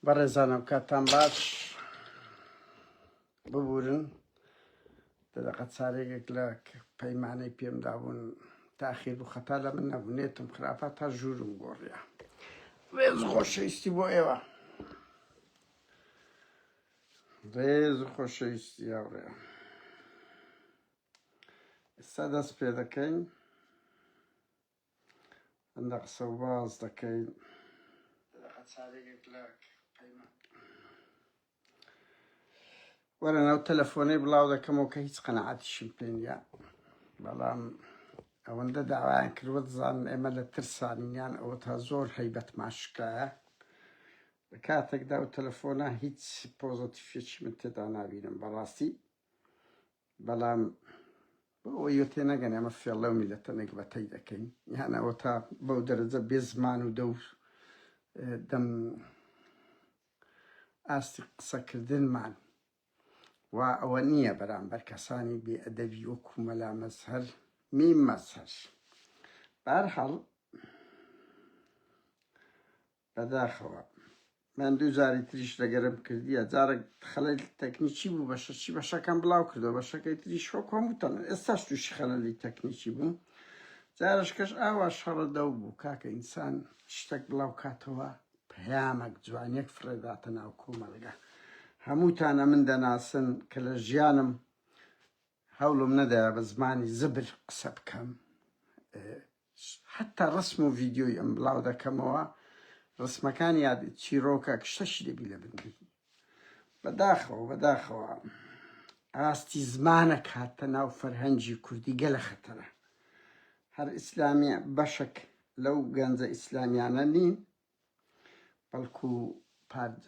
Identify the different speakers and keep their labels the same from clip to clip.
Speaker 1: بەڕێزانم کاتان باش ببورن دەدەقەت چارێکێک لە پەیمانەی پێمدا بوون تاخیر و خەتا لە من نەبوونێتم خراپە تا ژوورم گۆڕیە ڕێز خۆشەویستی بۆ ئێوە ڕێز و خۆشەویستی هاوڕێ ئێستا دەست پێ دەکەین هەندە قسە و باز دەکەین دەدەقەت چارێکێک لە وەرە ناو تەلەفۆنەی بڵاو دەکەمەوە کە هیچ قەنەعەتیشم پێ نییە بەڵام ئەوەندە داوایان کردوە دەزانن ئێمە لە ترسانیان ئەوە تا زۆر هەیبەت ماشکایە لە کاتێکدا و تەلەفۆنە هیچ پۆزەتیفێکی من تێدا نابینم بەڕاستی بەڵام ئەوە تێ نەگەن ئێمە فێڵە و میلەتەنێک بەتەی دەکەین یان ئەوە تا بەو دەرەجە بێ زمان و دەور دەم ئاستی قسەکردنمان و ئەوە نییە بەرامبەر کەسانی بێئەدەبی وەکو مەلا مەزهەر میم مەزهەر بەهەرحاڵ بەداخەوە من دوو جاری تریش لەگەرم کردیە جارێک خەلەل تەکنیکی بوو بەشەی بەشەکەم بڵاو کردەوە بەشەکەی تریش وەکو هەمووتان ئێستاش تووشی خەلەلی تەکنیکی بوو جارشکەش ئاوا شەڕە دەو بوو کاکە ئینسان شتێک بڵاو کاتەوە پەیامێک جوانیەک فرێداتە ناو کۆمەڵگە هەمووتانە من دەناسن کە لە ژیانم هەوڵم نەدایە بە زمانی زبر قسە بکەم حتا ڕسم و ڤیدیۆی ئەم بڵاو دەکەمەوە ڕسمەکانی یاد چیرۆکە شتەشی دەبی لە بندی بەداخەوە ئاستی زمانە کاتە ناو فەرهەنگی کوردی گەلە خەتەرە هەر ئیسلامی بەشێک لەو گەنجە ئیسلامیانە نین بەڵکو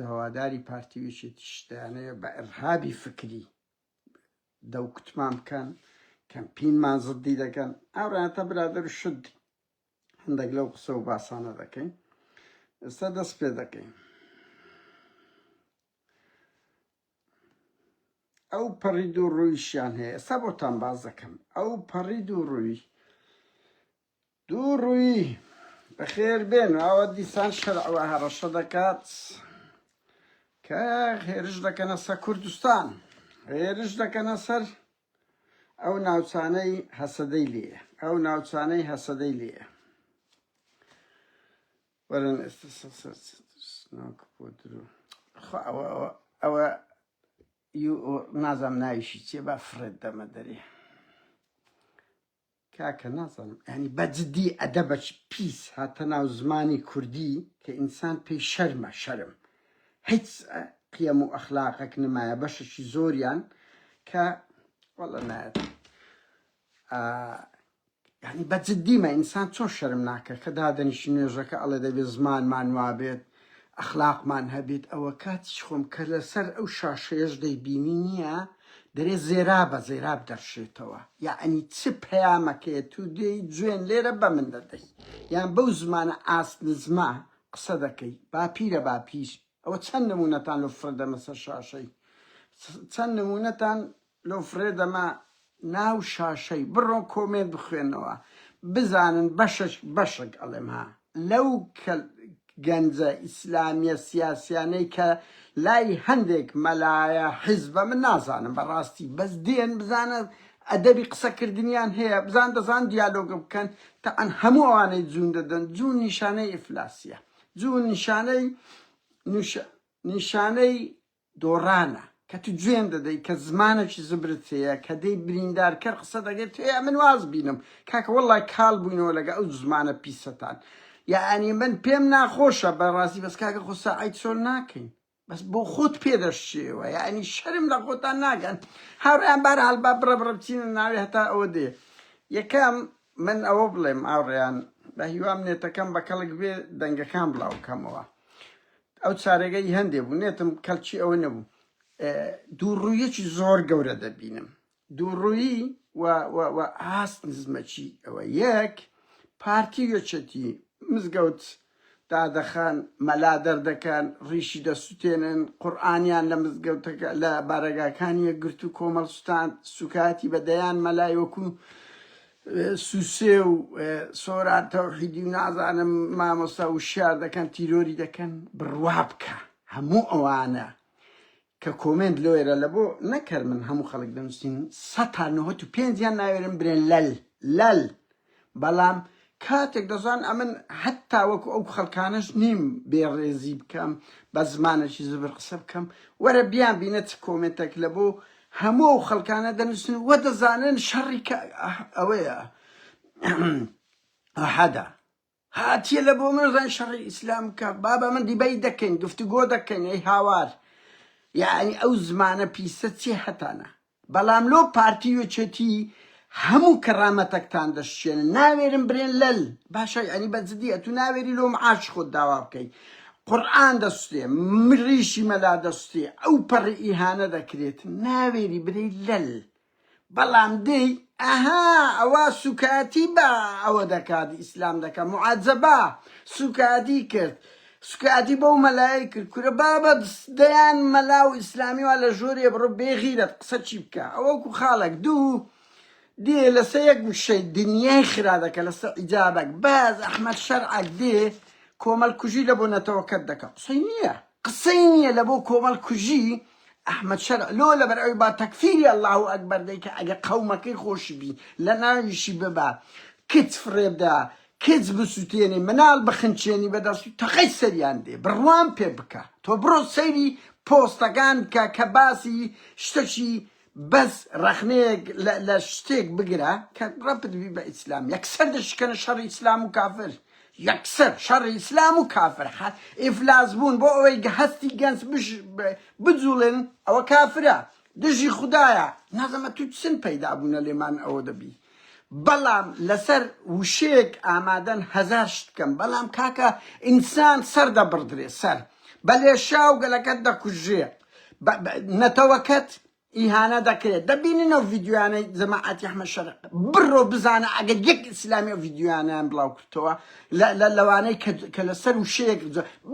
Speaker 1: هەواداری پارتیویشێتی شتیانەیە بە ئەرهابی فکری دەوکتمان بکەن کەمپینمان زدی دەکەن ئەوڕاتە برادر شد هەندێک لەو قسە و باسانە دەکەین ئێستا دەست پێ دەکەین ئەو پەڕی دوو ڕوویشیان هەیە ئێستا بۆتان باز دەکەم ئەو پەڕی دوو ڕووی بەخێر بێن ئەوە دیسان شەرعەوە هەڕەشە دەکات کە هێرش دەکەنە سەر کوردستان هێرش دەکەنە سەر ئەو ناوچانەی هەسەدەی لێیە وەرن ئەوە نازانم ناویشی چێ با فرێد دەمە دەرێ کاکە نازانم ینی بەجددی ئەدەبە پیس هاتە ناو زمانی کوردی کە ئینسان پێی شەرم هیچ قیەم و ئەخلاقێک نمایە بەشێکی زۆریان کە وەڵە نایەت ینی بەجددیمە ئینسان چۆن شەرم ناکە کە دادەنیشی نوێژەکە ئەڵێ دەبێت زمانمان وابێت ئەخلاقمان هەبێت ئەوە کاتیش خۆم کە لەسەر ئەو شاشەیەش دەیبینی نییە دەرێ زێراب دەرشێتەوە یعنی چ پەیامەکەیە تو دێی جوێن لێرە بە من دەدەی یان بەو زمانە ئاست نزما قسە دەکەی باپیرە باپیر ئەوە چەند نمونەتان لەو فرێدەمە سەر شاشەی چەند نمونەتان لەو فرێدەمە ناو شاشەی بڕۆن کۆمێت بخوێنەوە بزانن بەشێک ئەڵێم ها لەو گەنجە ئیسلامیە سیاسیانەی کە لای هەندێک مەلایە حیزبە من نازانم بەڕاستی بەس دێن بزانە ئەدەبی قسەکردنیان هەیە دەزان دیالۆگە بکەن تاعەن هەموو ئەوانەی جوون دەدەن جوون نیشانەی ئیفلاسیە جوون نیشانەی دۆڕانە کە تو جوێن دەدەی کە زمانێکی زبرت هەیە کە دەی بریندارکەر قسە دەگەێت هەیە من واز بینم کاکە وەڵای کاڵ بووینەوە لەگە ئەو زمانە پیسەتان یعنی من پێم ناخۆشە بەڕاستی بەس کاکە خۆ ساعەت چۆن ناکەین بەس بۆ خۆت پێدەشتێەوە یعنی شەرم لە خۆتان ناگەن هاوڕێیان بەرحاڵ با بڕە بچینە ناوێ هەتا ئەوە دێ یەکەم من ئەوە بڵێم ئاوڕێیان بە هیوام نێتەکەم بە کەڵک بێ دەنگەکان بڵاو بکەمەوە ئەو چارەگەی هەندێ بوو نێتم کەلچی ئەوە نەبوو دووڕوویەکی زۆر گەورە دەبینم دووڕوویی و ئاست نزمەچی ئەوە یەک پارتی یەکێتی مزگەوت دادەخان مەلا دەردەکان ڕیشی دەسووتێنن قورئانیان لە مزگەوتەکە لە بارەگاکانی یەکگرت و کۆمەڵسوتان سوکاتی بەدەیان مەلای وەکو سوسێ و سۆران تەوحیدی و نازانم مامۆستا وشیار دەکەن تیرۆری دەکەن بڕوا بکە هەموو ئەوانە کە کۆمنت لۆیرە لە بۆ نەکرد من هەموو خەڵک دەنووسین 195 ناوێرم برێن لەل بەڵام کاتێک دەزان ئەمن هەتا وەکو ئەو خەڵکانش نیم بێڕێزی بکەم بە زمانێکی زبر قسە بکەم وەرە بیان بینە چ کۆمنتێک لە بۆ هەموو ئەو خەڵکانە دەنووسن وە دەزانن شەڕی ئەوەیە ئەحەدا هاتیە لە بۆ منزان شەڕی ئیسلام بکە بابە من دیبەی دەکەین گفتوگۆ دەکەین ئەی هاوار یعنی ئەو زمانە پیسە چێ هەتانە بەڵام لۆ پارتی وێچێتی هەموو کەڕامەتەکتان دەشتێنن ناوێرم برێن لەل باشە ئەنی بەجددی ئەتو ناوێری لۆ معاش خۆت داوا بکەی قورئان دەستێ مریشی مەلا دەستێ ئەو پەڕی ئیهانە دەکرێت ناوێری برەی لەل بەڵام دەی ئەها ئەوە سوکاتی بە ئەوە دەکات ئیسلام دەکات معاجەبە سوکاتی کرد سوکاتی بەو مەلای کرد کورە بابە دەیان مەلا و ئیسلامی وا لە ژۆرێ بڕۆ بێغیرەت قسە چی بکە ئەوەکو خاڵک دوو دێ لەسەر یەک شەی دنیای خرا دەکە لەسەر ئیجابەک باز ئەحمەد شەرعەک دێ کۆمەڵکوژی لە بۆ نەتەوەکەت دەکە قسەی نییە لە بۆ کۆمەڵکوژی ئەحمەد شەرع لۆ لەبەر ئەوی با تەکفیری ئەڵڵاه ئەکبەر دەیکە ئەگە قەومەکەی خۆشبی لە ناویشی ببا کچ فڕێبدا کچ بسووتێنێ مناڵ بخنچێنی بەدەستی تەقەی سەریان دێ بڕوان پێ بکە تۆ بڕۆ سەیری پۆستەکان کە کە باسی شتێکی بەس ڕەخنەیەک لە شتێک بگرە کە ڕەپدبی بە ئیسلام یەکسەر دەشکەنە شەڕی ئیسلام و کافر یەکسەر شەڕی ئیسلام و کافر ئیفلاس بوون بۆ ئەوەی هەستی گەنج بجوڵێن ئەوە کافرە دژی خوددایە نازەمە تو چن پەیدا بوونە لێمان ئەوە دەبی بەڵام لەسەر وشەیەک ئامادەن هەزار شت بکەم بەڵام کاکە ئینسان سەر دەبڕدرێ سەر بە لێشا و گەلەکەت دەکوژێ نەتەوەکەت ئیهانە دەکرێت دەبینینەوە ڤیدیۆیانەی جەماعەتی ئەحمەد شەرع بڕۆ بزانە ئەگەر یەک ئیسلامی و ڤیدیۆیانیان بڵاو کردەوە لەوانەی کە لەسەر وشەیەک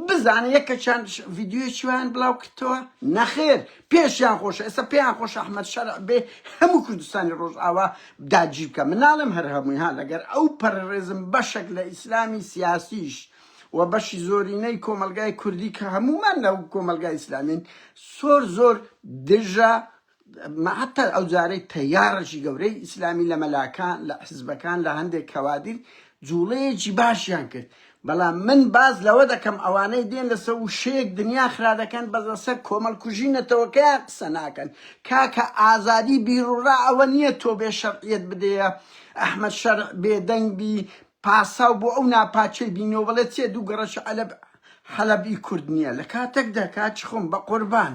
Speaker 1: بزانە یەکەچیان ڤیدیۆیەکی ویان بڵاو کردەوە نەخێر پێشیان خۆشە ئێستا پێیان خۆشە ئەحمەد شەرع بێ هەموو کوردستانی ڕۆژئاوا داگیر بکە من ناڵێم هەر هەمووی ها لەگەر ئەو پەرڕێزم بەشێک لە ئیسلامی سیاسیش و بەشی زۆرینەی کۆمەلگای کوردی کە هەمومان لەو کۆمەلگای ئیسلامین زۆر دژە حتى ئەو جارەی تەیارەشی گەورەی ئیسلامی لە مەلاکان لە حزبەکان لە هەندێک کەوادر جوڵەیەکی باشیان کرد بەڵام من باز لەوە دەکەم ئەوانەی دێن لەسەر وشەیەک دنیا خرا دەکەن بەزەسەر کۆمەڵکوژی نەتەوەکەیان قسە ناکەن کاکە ئازادی بیرڕا ئەوە نییە تۆ بێ شەرعیەت بدەیە ئەحمەد شەرع بێدەنگ بی پاساو بۆ ئەو ناپاچەی بینەوە بەڵێ چێ دوو گەڕەش حەلەبی کورد نییە لە کاتێکدا کاچ خۆم بە قوربان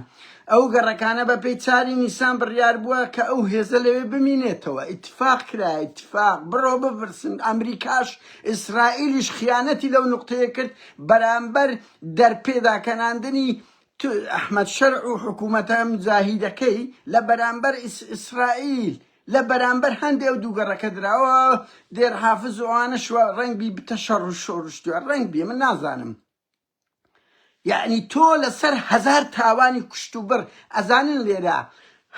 Speaker 1: ئەو گەڕەکانە بە پێی چاری نیسان بڕیار بووە کە ئەو هێزە لەوێ بمینێتەوە ئیتفاق کرا ئیتفاق بڕۆ ببرسن ئەمریکاش ئیسرائیلیش خیانەتی لەو نوقتەیە کرد بەرامبەر دەرپێداکەناندنی ئەحمەد شەرع و حکوومەتە مجاهیدەکەی لە بەرامبەر ئیسرائیل لە بەرامبەر هەندێک ئەو دووگەڕەکە دراوە دێر حافز و ئەوانە شوە ڕەنگ بی بتە شەڕ و شۆڕشتووە ڕەنگ بێ من نازانم یعنی تۆ لەسەر هەزار تاوانی کوشت و بڕ ئەزانن لێرە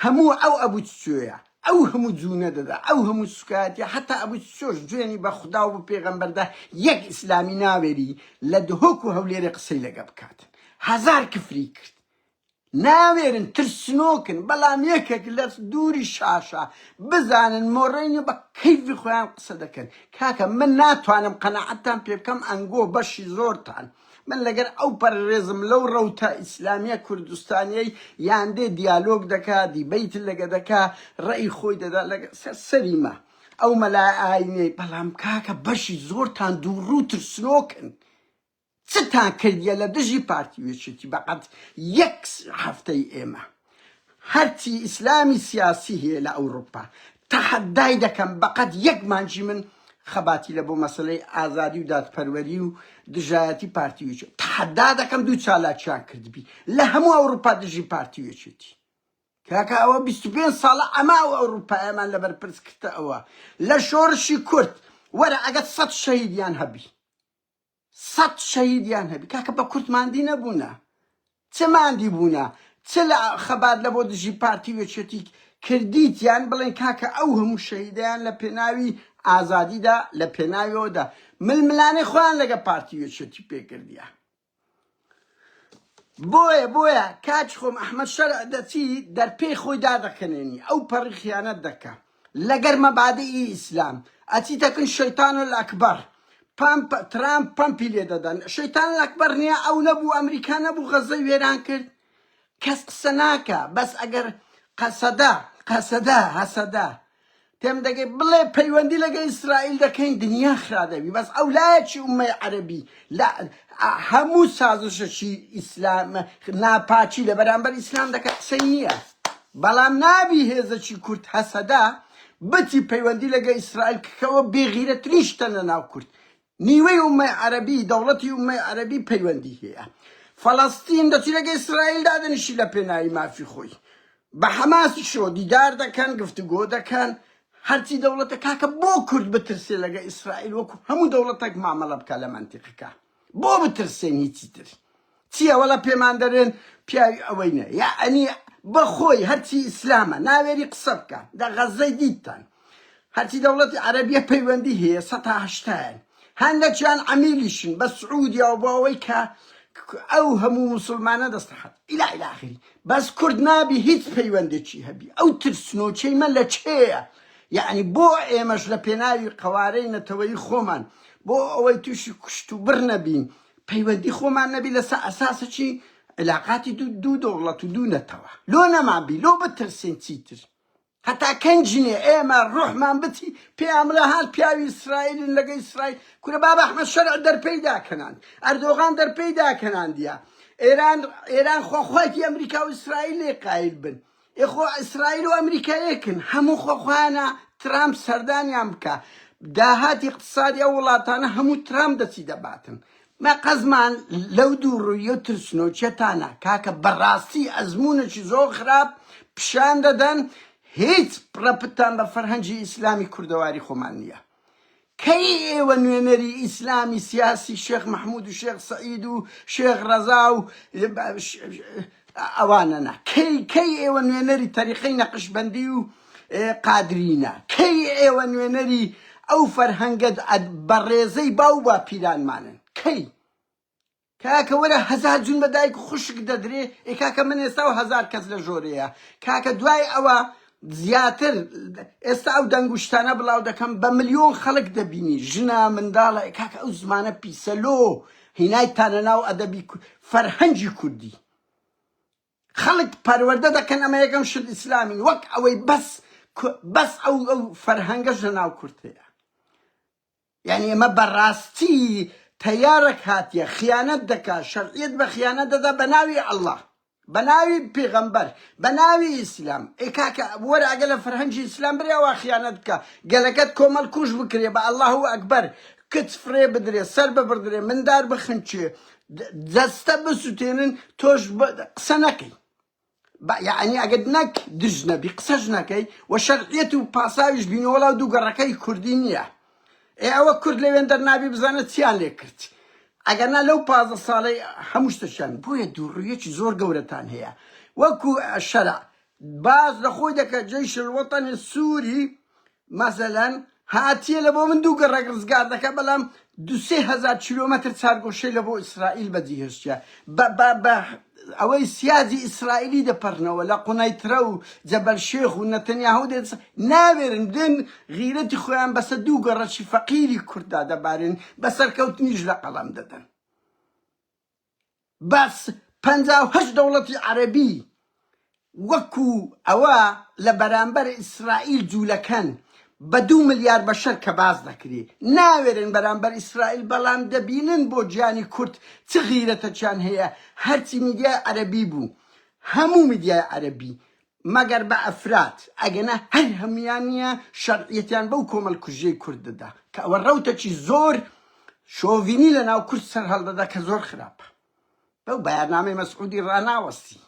Speaker 1: هەموو ئەو ئەبوو چۆیە ئەو هەموو جوونە دەدا ئەو هەموو سوکاتیە حتا ئەبوو چۆش جوێنی بە خودا و بە پێغەمبەردا یەک ئیسلامی ناوێری لە دهۆک و هەولێرە قسەی لەگە بکاتن هەزار کفری کرد ناوێرن ترسنۆکن بەڵام یەکێک لە دووری شاشە بزانن مۆڕێنی بە کەیفی خۆیان قسە دەکەن کاکە من ناتوانم قەناعەتتان پێ بکەم ئەنگۆ بەشی زۆرتان من لەگەر ئەو پەرڕێزم لەو ڕەوتە ئیسلامیە کوردستانیەی یان دێ دیالۆگ دەکا دیبەیت لەگە دەکا ڕێی خۆی دەدا لەگە سەریمە ئەو مەلای ئاینەی بەڵام کاکە بەشی زۆرتان دووڕوو ترسنۆکن چتان کردیە لە دژی پارتی وێچێتی بەقەت یەک هەفتەی ئێمە هەرچی ئیسلامی سیاسی هەیە لە ئەوروپا تەحەدای دەکەم بەقەت یەک مانجی من خەباتی لە بۆ مەسەلەی ئازادی و دادپەروەری و دژایەتی پارتی وێچێت تەحەدا دەکەم دوو چالاکیان کردبی لە هەموو ئەوروپا دژی پارتی وێچێتی کاکە ئەوە 25 ساڵە ئەما و ئەوروپایەمان لەبەر پرس کردە ئەوە لە شۆڕشی کورد وەرە ئەگەر 100 شەهیدیان هەبی 100 شەهیدیان هەبی کاکە بە کورد ماندی نەبوونە چ ماندی بوونە چ لە خەبات لە بۆ دژی پارتی وێچێتی کردیتیان بڵێن کاکە ئەو هەموو شەهیدیان لە پێناوی ئازادیدا لە پێناویەوەدا ململانەی خۆیان لەگە پارتی وێچێتی پێکردیە بۆیە کاچ خۆم ئەحمەد شەرع دەچی دەرپێی خۆی دادەکەنێنی ئەو پەڕی خیانەت دەکە لەگەر مەبادئی ئیسلام ئەچیتەکن شەیتان الئەکبەر ترامپ پەمپی لێ دەدەن شەیتان الئەکبەر نییە ئەو نەبوو ئەمریکا نەبوو غەزەی وێران کرد کەس قسە ناکە بەس ئەگەر هەسەدا تێم دەگەی بڵێ پەیوەندی لەگە ئیسرائیل دەکەین دنیا خرادەبی بەس ئەو لایەکی ئومەی عەرەبی هەموو سازشەکی ئیسلام ناپاچی لە بەرامبەر ئیسلام دەکە قسەی نییە بەڵام نابی هێزەکی کورد هەسەدا بتی پەیوەندی لەگە ئیسرائیل کەەوە بێغیرەترین شتە لە ناو کورد نیوەی ئومەی عەرەبی دەوڵەتی ئومەی عەرەبی پەیوەندی هەیە فەڵەستین دەچی لەگە ئیسرائیل دادەنیشی لە پێناوی مافی خۆی بە حەماسی شۆ دیدار دەکەن گفتوگۆ دەکەن هەرچی دەوڵەتە کاکە بۆ کورد بترسێ لەگە ئیسرائیل وەکو هەموو دەوڵەتێک مامەڵە بکە لە مەنتیقەکە بۆ بترسێن هیچی تر چییە وەڵە پێمان دەرێن پیاوی ئەوەی نە یعنی بەخۆی هەرچی ئیسلامە ناوێری قسە بکە دە غەزەی دیتان هەرچی دەوڵەتی عەرەبیە پەیوەندی هەیە 180 هەندێکیان عەمیلیشن بە سعودیا و بۆ ئەوەی کە ئەو هەموو مسلمانە دەستەخەت ئیلا ئیلاخری بەس کورد نابی هیچ پەیوەندێکی هەبی ئەو ترسنۆچەی مە لە چێیە یعنی بۆ ئێمەش لە پێناوی قەوارەی نەتەوەی خۆمان بۆ ئەوەی تووشی کوشت و بڕ نەبین پەیوەندی خۆمان نەبی لەسەر ئەساسەکی علاقاتی دوو دەوڵەت و دوو نەتەوە لۆ نەمابی لۆ بترسێن چیتر هەتا کەنجینێ ئێمە ڕۆحمان بتی پێیامرە هات پیاوی ئیسرائیلن لەگە ئیسرائیل کورە بابە ئەحمەد شەرع دەرپەی داکەنان ئەردۆغان دەرپەی داکەناندیە ئێران خۆخوایەتی ئەمریکا و ئیسرائیل لێ قایل بن ئێخۆ ئیسرائیل و ئەمریکایەکن هەموو خۆخوایانە ترامپ سەردانیان بکە داهاتی اقتصادی ئەو وڵاتانە هەموو ترامپ دەچی دەباتن ما قەزمان لەو دوو ڕوویە و ترسنۆچێتانە کاکە بەڕاستی ئەزمونێکی زۆر خراپ پیشان دەدەن هیچ ڕەپتان بە فەرهەنگی ئیسلامی کوردەواری خۆمان نییە کەی ئێوە نوێنەری ئیسلامی سیاسی شێخ مەحموود و شێخ سەعید و شێخ ڕەزا و ئەوانە نا کەی ئێوە نوێنەری تەریقەی نەقشبەندی و قادرینە کەی ئێوە نوێنەری ئەو فەرهەنگە بەڕێزەی باو با پیرانمانن کەی کاکە وەرە 1000 جون بە دایک و خوشک دەدرێ کاکە من ئێستا و 1000 کەس لە ژۆرەیە کاکە دوای ئەوە زیاتر ئێستا ئەو دەنگوشتانە بڵاو دەکەم بە ملیۆن خەڵک دەبینی ژنا منداڵە کاکە ئەو زمانە پیسەلۆ هینایتانە ناو ئەدەبی فەرهەنگی کوردی خەڵک پەروەردە دەکەن ئەمە یەکەم شت ئیسلامین وەک ئەوەی بەس ئەو فەرهەنگەش لە ناو کورد هەیە یعنی ئەمە بەڕاستی تەیارێک هاتیە خیانەت دەکا شەرعیەت بە خیانەت دەدا بە ناوی ئەڵڵا بە ناوی پێغەمبەر بە ناوی ئیسلام کاکە وەرە ئەگە لە فەرهەنگی ئیسلام برێەوە خیانەت بکە گەلەکەت کۆمەڵ کوش بکرێ بە ئەڵڵاهو ئەکبەر کچ فرێ بدرێ سەر ببردرێ مندار بخنچێ دەستە بسووتێنن تۆش قسە نەکەی یعنی ئەگەر نەک دژ نەبی قسەش نەکەی و شەرعیەت و پاساویش بینەوەڵا و دووگەڕەکەی کوردی نییە ئەوە کورد لەوێن دەرنابی بزانێت چیان لێ کرد ئەگەرنا لەو 15 ساڵەی هەموو شتەشان بۆیە دووڕوویەکی زۆر گەورەتان هەیە وەکو شەرع باز لە خۆی دەکە جەیش الوەتەنی سووری مەسەلەن هاتیە لە بۆ من دووگەڕێک ڕزگار دەکە بەڵام 2,000 کیلۆمەتر چارگۆشەی لە بۆ ئیسرائیل بەجێهێشتە ئەوەی سیازی ئیسرائیلی دەپەڕنەوە لە قونەیترە و جەبەل شێخ و نەتەنیاهو دێت ناوێرن دێن غیرەتی خۆیان بەسەر دوو گەڕەکی فەقیری کووردا دەبارێن بەسەرکەوتنیش لە قەڵەم دەدەن بەس 58 دەوڵەتی عەرەبی وەکو ئەوە لە بەرامبەر ئیسرائیل جوولەکەن بە 2 ملیار بەشەر کە باز دەکرێ ناوێرن بەرامبەر ئیسرائیل بەڵام دەبینن بۆ گیانی کورد چ غیرەتەکیان هەیە هەرچی میدیای عەرەبی بوو هەموو میدیای عەرەبی مەگەر بە ئەفراد ئەگەنە هەر هەمویان نییە شەرعیەتیان بەو کۆمەڵ کوژەی کورد دەدا کە ئەوە ڕەوتەکی زۆر شۆڤینی لە ناو کورد سەر هەڵدەدا کە زۆر خراپە بەو بەیاننامەی مەسعودی ڕاناوەستی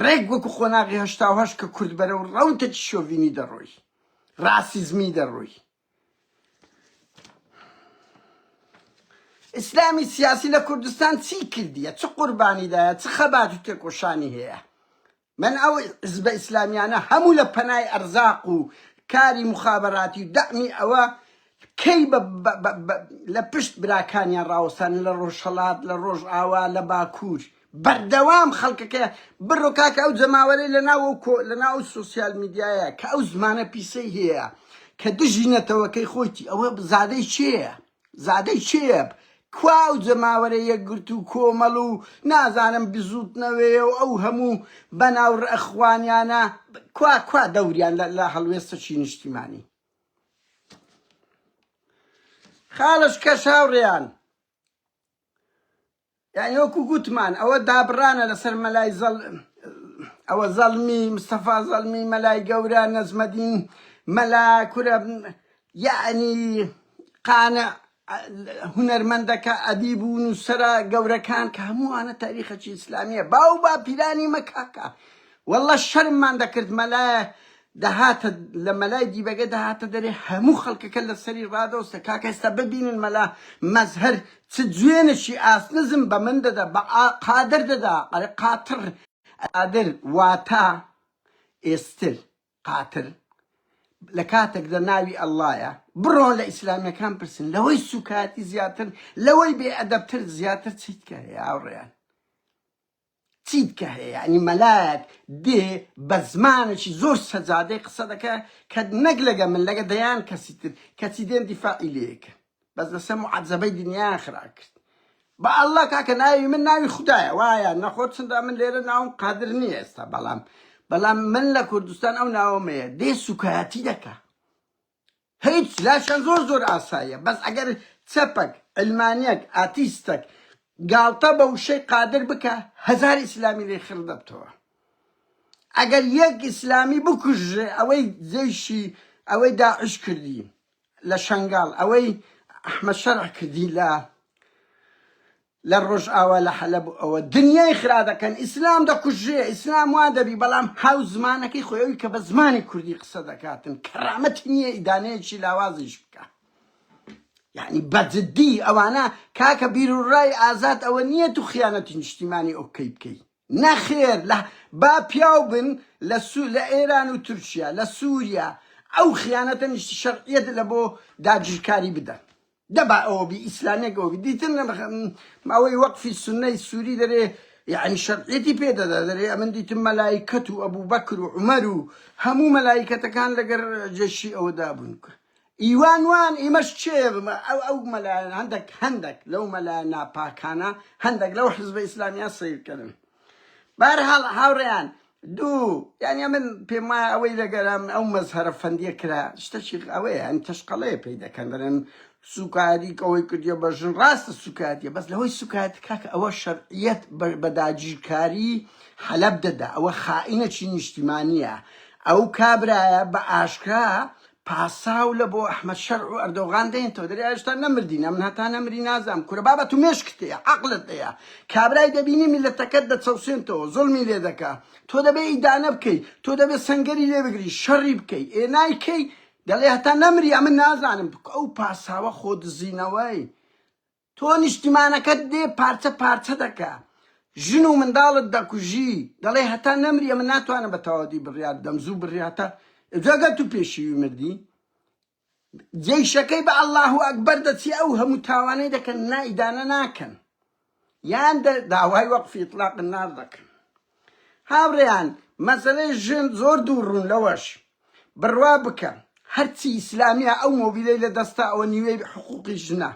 Speaker 1: ڕێک وەکو خۆناغی 88 کە کورد بەرەو ڕەوتەکی شۆڤینی دەڕۆی راسیزمی دەڕۆی ئیسلامی سیاسی لە کوردستان چی کردیە چ قوربانیدایە چ خەبات و تێکۆشانی هەیە من ئەو حزبە ئیسلامیانە هەموو لە پەنای ئەرزاق و کاری مخابەراتی و دەعمی ئەوە کەی لە پشت براکانیان ڕاوەستان لە ڕۆژهەڵات لە ڕۆژئاوا لە باکوور بەردەوام خەڵکەکە بڕۆ کاکە ئەو جەماوەرەی لەناو سوسیال میدیایە کە ئەو زمانە پیسەی هەیە کە دژینەتەوەکەی خۆیتی ئەوە زادەی چێە زادەی چێە کوا ئەو جەماوەرە یەکگرت و کۆمەڵ و نازانم بزوتنەوەیە و ئەو هەموو بەناو ئەخوانیانە کوا دەوریان لە هەڵوێستە چی نیشتیمانی خاڵش کەش هاوڕێیان یعنی وەکو گوتمان ئەوە دابڕانە لەسەر مەلای ئەوە زەڵمی مستەفا زەڵمی مەلای گەورە نەزمەدین مەلا کورە یعنی قانە هونەرمەندەکە ئەدیب و نووسەرە گەورەکان کە هەمووانە تاریخەکی ئیسلامیە باو با پیرانی مەکاکە وەڵڵا شەرممان دەکرد مەلایە دەهاتە لە مەلای دیبەگە دەهاتە دەرێ هەموو خەڵکەکە لەسەری ڕادۆستە کاکە ئێستا ببینن مەلا مەزهەر چ جوێنشی ئاسنزم بە من دەدا بە قادر دەدا قاتر قادر واتە ئێستر قاتر لە کاتێکدا ناوی ئەڵڵایە بڕۆن لە ئیسلامیەکان پرسن لەوەی سوکاتی زیاتر لەوەی بێئەدەبتر زیاتر چیت کە هەیە هاوڕێیان چیت کە هەیە ینی مەلایەک دێ بە زمانێکی زۆر سەجادەی قسە دەکە کە نەک لەگە من لەگە دەیان کەسی تر کەچی دێن دیفاعی لێکە بەس لەسەر معەجەبەی دنیا خرا کرد بە ئەڵڵا کاکە ناوی من ناوی خوددایە وایە نەخۆت چندا من لێرە ناوم قادر نییە ئێستا بەڵام من لە کوردستان ئەو ناوەمەیە دێ سوکاتی دەکە هیچ لاشان زۆر ئاساییە بەس ئەگەر چەپەک ئەلمانیەک ئاتیستەک گاڵتە بە وشەی قادر بکە هەزار ئیسلامی لێ خڕ دەبتەوە ئەگەر یەک ئیسلامی بکوژێ ئەوەی جێشی ئەوەی داعش کردی لە شەنگاڵ ئەوەی ئەحمەد شەرع کردی لە ڕۆژئاوا لە حەلەب ئەوە دنیای خرا دەکەن ئیسلام دەکوژێ ئیسلام وا دەبی بەڵام هاو زمانەکەی خۆیەوەی کە بە زمانی کوردی قسە دەکاتن کەرامەتی نییە ئیدانەیەکی لاوازیش بکە یعنی بەجددی ئەوانە کاکە بیرروڕای ئازاد ئەوە نییە تو خیانەتی نیشتیمانی ئۆکەی بکەی نەخێر با پیاو بن لە ئێران و تورکیا لە سووریا ئەو خیانەتە نیشتی شەرعیەت لە بۆ داگیرکاری بدەن دەبا ئەوە بی ئیسلامێک ئەوە بی دیتن ئەوەی وەقفی سونەی سووری دەرێ یعنی شەرعیەتی پێدەدا دەرێ ئەمن دیتم مەلایکەت و ئەبوو بەکر و عومەر و هەموو مەلایکەتەکان لەگەر جێشی ئەوەدا بوون ئیوان وان ئێمەش چێ ئەو مەلایەن هەندێک لەو مەلایە ناپاکانە هەندێک لەو حزبە ئیسلامیە سیرکردن بەهەرحاڵ هاوڕێیان دوو یعنی من پێم وایە ئەوەی لەگەرم ئەو مەزهەرە فەندیە کرا شتێکی ئەوەیە ئەم تەشقەڵەیە پێی دەکەن دەرن سوکاری ئەوەی کردیە بەژن ڕاستە سوکاتیە بەس لەوەی سوکات کاکە ئەوە شەرعیەت بە داگیرکاری حەلەب دەدا ئەوە خائینەکی نیشتیمانیە ئەو کابرایە بە ئاشکرا پاساو لە بۆ ئەحمەد شەرع و ئەردۆغان دێنتەوە دەرێ هێشتا نەمردینە من هەتا نەمری نازانم کورە بابە تو مێشکت هەیە عەقڵت هەیە کابرای دەبینی میلەتەکەت دەچەوسێنتەوە زوڵمی لێ دەکا تۆ دەبێ ئیدانە بکەی تۆ دەبێ سەنگەری لێ بگری شەڕی بکەی نایکەی دەڵێ هەتا نەمری ئەمن نازانم ئەو پاساوە خۆ دزینەوەی تۆ نیشتیمانەکەت دێ پارچە پارچە دەکا ژن و منداڵت دەکوژی دەڵێ هەتا نەمری ئەمن ناتوانم بە تەواوەتی بڕیار بدەم زوو بڕیاتە جاگە تو پێشیوی مردی جێیشەکەی بە ئەڵڵاهو ئەکبەر دەچی ئەو هەموو تاوانەی دەکەن نائیدانە ناکەن یان داوای وەقفی ئیطلاق النار دەکەن هاوڕێیان مەسەلەی ژن زۆر دووڕوون لەوەش بڕوا بکە هەرچی ئیسلامیە ئەو مۆبیلەی لە دەستا ئەوە نیوەی حقوقی ژنە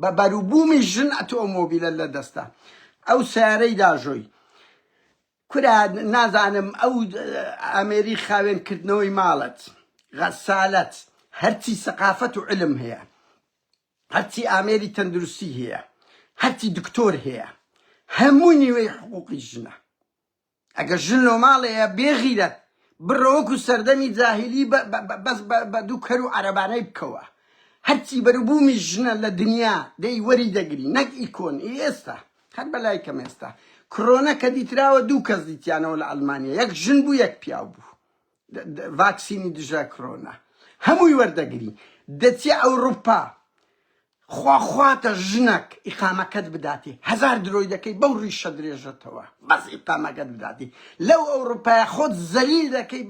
Speaker 1: بە بەروبوومی ژن ئەتۆ ئەو مۆبیلە لە دەستا ئەو سیارەی داژۆی کورا نازانم ئەو ئەمێری خاوێنکردنەوەی ماڵەت غەسالەت هەرچی سەقافەت و علم هەیە هەرچی ئامێری تەندروستی هەیە هەرچی دکتۆر هەیە هەموو نیوەی حقوقی ژنە ئەگەر ژن لۆ ماڵەیە بێغیرەت بڕۆوەکو سەردەمی جاهیلی بەس بە دوو کەر و عەرەبانەی بکەوە هەرچی بەروبوومی ژنە لە دنیا دەی وەری دەگری نەک ئیکۆن ئێستا هەر بەلای کەم ئێستا کڕۆنە کە دیتراوە دوو کەس دیتیانەوە لە ئەڵمانیا یەک ژن بوو یەک پیاو بوو ڤاکسینی دژە کڕۆنە هەمووی وەردەگری دەچێ ئەوروپا خواخواتە ژنەک ئیقامەکەت بداتی هەزار درۆی دەکەی بەو ڕیشە درێژەتەوە بەس ئیقامەکەت بداتی لەو ئەوروپایە خۆت زەلیل دەکەی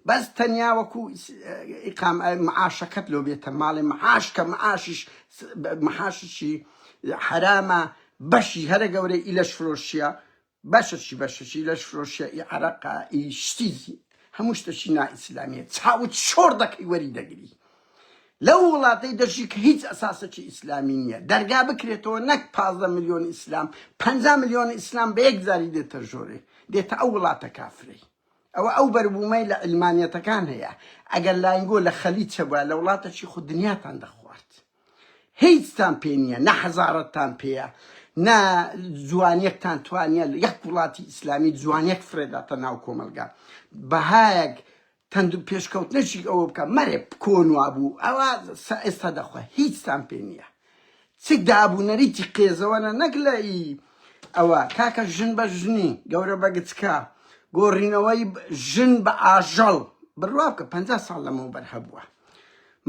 Speaker 1: بەس تەنیاوەکو معاشەکەت لۆ بێتە ماڵی معاش کە معاشیشی حرامە بەشی هەرە گەورەی ئیلەش فرۆشیە بەشەشی ئیلەش فرۆشیە ئی عەرەقا ئی شتیزی هەموو شتەشی نائیسلامیە چاوت شۆڕ دەکەی وەری دەگری لەو وڵاتەی دەژی کە هیچ ئەساسێکی ئیسلامی نییە دەرگا بکرێتەوە نەک 15 ملیۆن ئیسلام 50 ملیۆن ئیسلام بە یەکجاری دێتە ژۆرێ دێتە ئەو وڵاتە کافرەی ئەوە ئەو بەربوومەی لە عیلمانیەتەکان هەیە ئەگەر لاینگۆ لە خەلیچە بووە لە وڵاتەکی خۆ دنیاتان دەخوارد هیچتان پێ نییە نە حەزارەتتان پێیە نە جوانیەکتان توانیە لە یەک وڵاتی ئیسلامی جوانیەک فرێداتە ناو کۆمەلگا بەهایەک تەند و پێشکەوتنەشی ئەوە بکە مەرێ کۆنوا بوو ئەوە ئێستا دەخوا هیچتان پێ نییە چێک دابوونەریتی قێزەوەنە نەک لە ئەوە کاکە ژن بە ژنی گەورە بە گچکە گۆڕینەوەی ژن بە ئاژەڵ بڕوا بکە 50 ساڵ لەمەوبەر هەبووە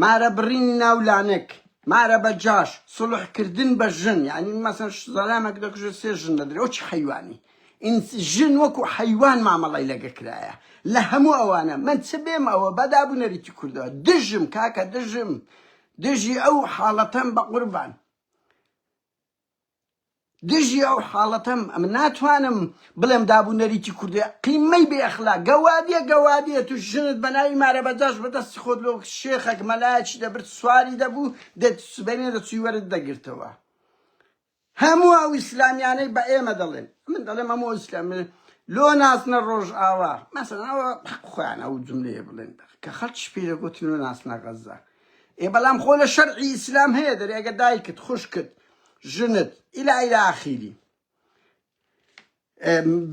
Speaker 1: مارە بڕینی ناولانێک مارە بە جاش سڵحکردن بە ژن یعنی مەسەن زەلامێک دەکوژە 3 ژن دەدرێ ئەو چی حەیوانی ژن وەکو حەیوان مامەڵای لەگەکرایە لە هەموو ئەوانە من چ بێم ئەوە بەدابوونەریتی کوردەوە دژم کاکە دژم دژی ئەو حاڵەتەم بە قوربان دژی ئەو حاڵەتەم ئەم ناتوانم بڵێم دابوونەریتی کوردە قیمەی بێئەخلاق گەوادیە تو ژنت بە ناوی مارە بەجاش بەدەستی خۆت لۆ شێخێک مەلایەکی دەبرد سواری دەبوو دەبێنێ دەچووی وەرت دەگرتەوە هەموو ئەو ئیسلامیانەی بە ئێمە دەڵێن من دەڵێم هەموو ئیسلام لۆ ناسنە ڕۆژ ئاوا مەسەڵەن ئەوە خۆیان ئەو جوملەیە بڵێن کە خەڵکیش پێی دەگوتن لۆ ناسنە غەزە بەڵام خۆ لە شەرعی ئیسلام هەیە دەرێ ئەگە دایکت خوشکت ژنت إلى آخره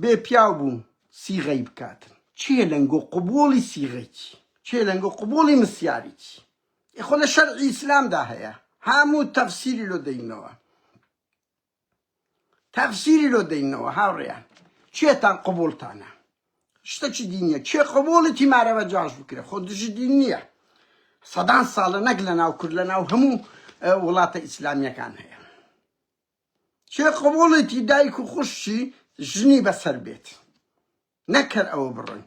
Speaker 1: بێ پیاو بوو سیغەی بکاتن چیە لەنگۆ قبوڵی سیغەیتی چیە لەنگۆ قبوڵی مسیاریتی خۆ لە شەرعی ئیسلامدا هەیە هەموو تەفسیری لۆ دەینەوە هاوڕێیان چێتان قبوڵتانە شتێکی دینیە چێ قبوڵتی مارەوە جاش بکرێ خۆ دژی دین نییە سەدان ساڵە نەک لە ناو کورد لە ناو هەموو وڵاتە ئیسلامیەکان هەیە چێ قبوڵێتی دایک و خوشی ژنی بەسەر بێت نەکەر ئەوە بڕۆین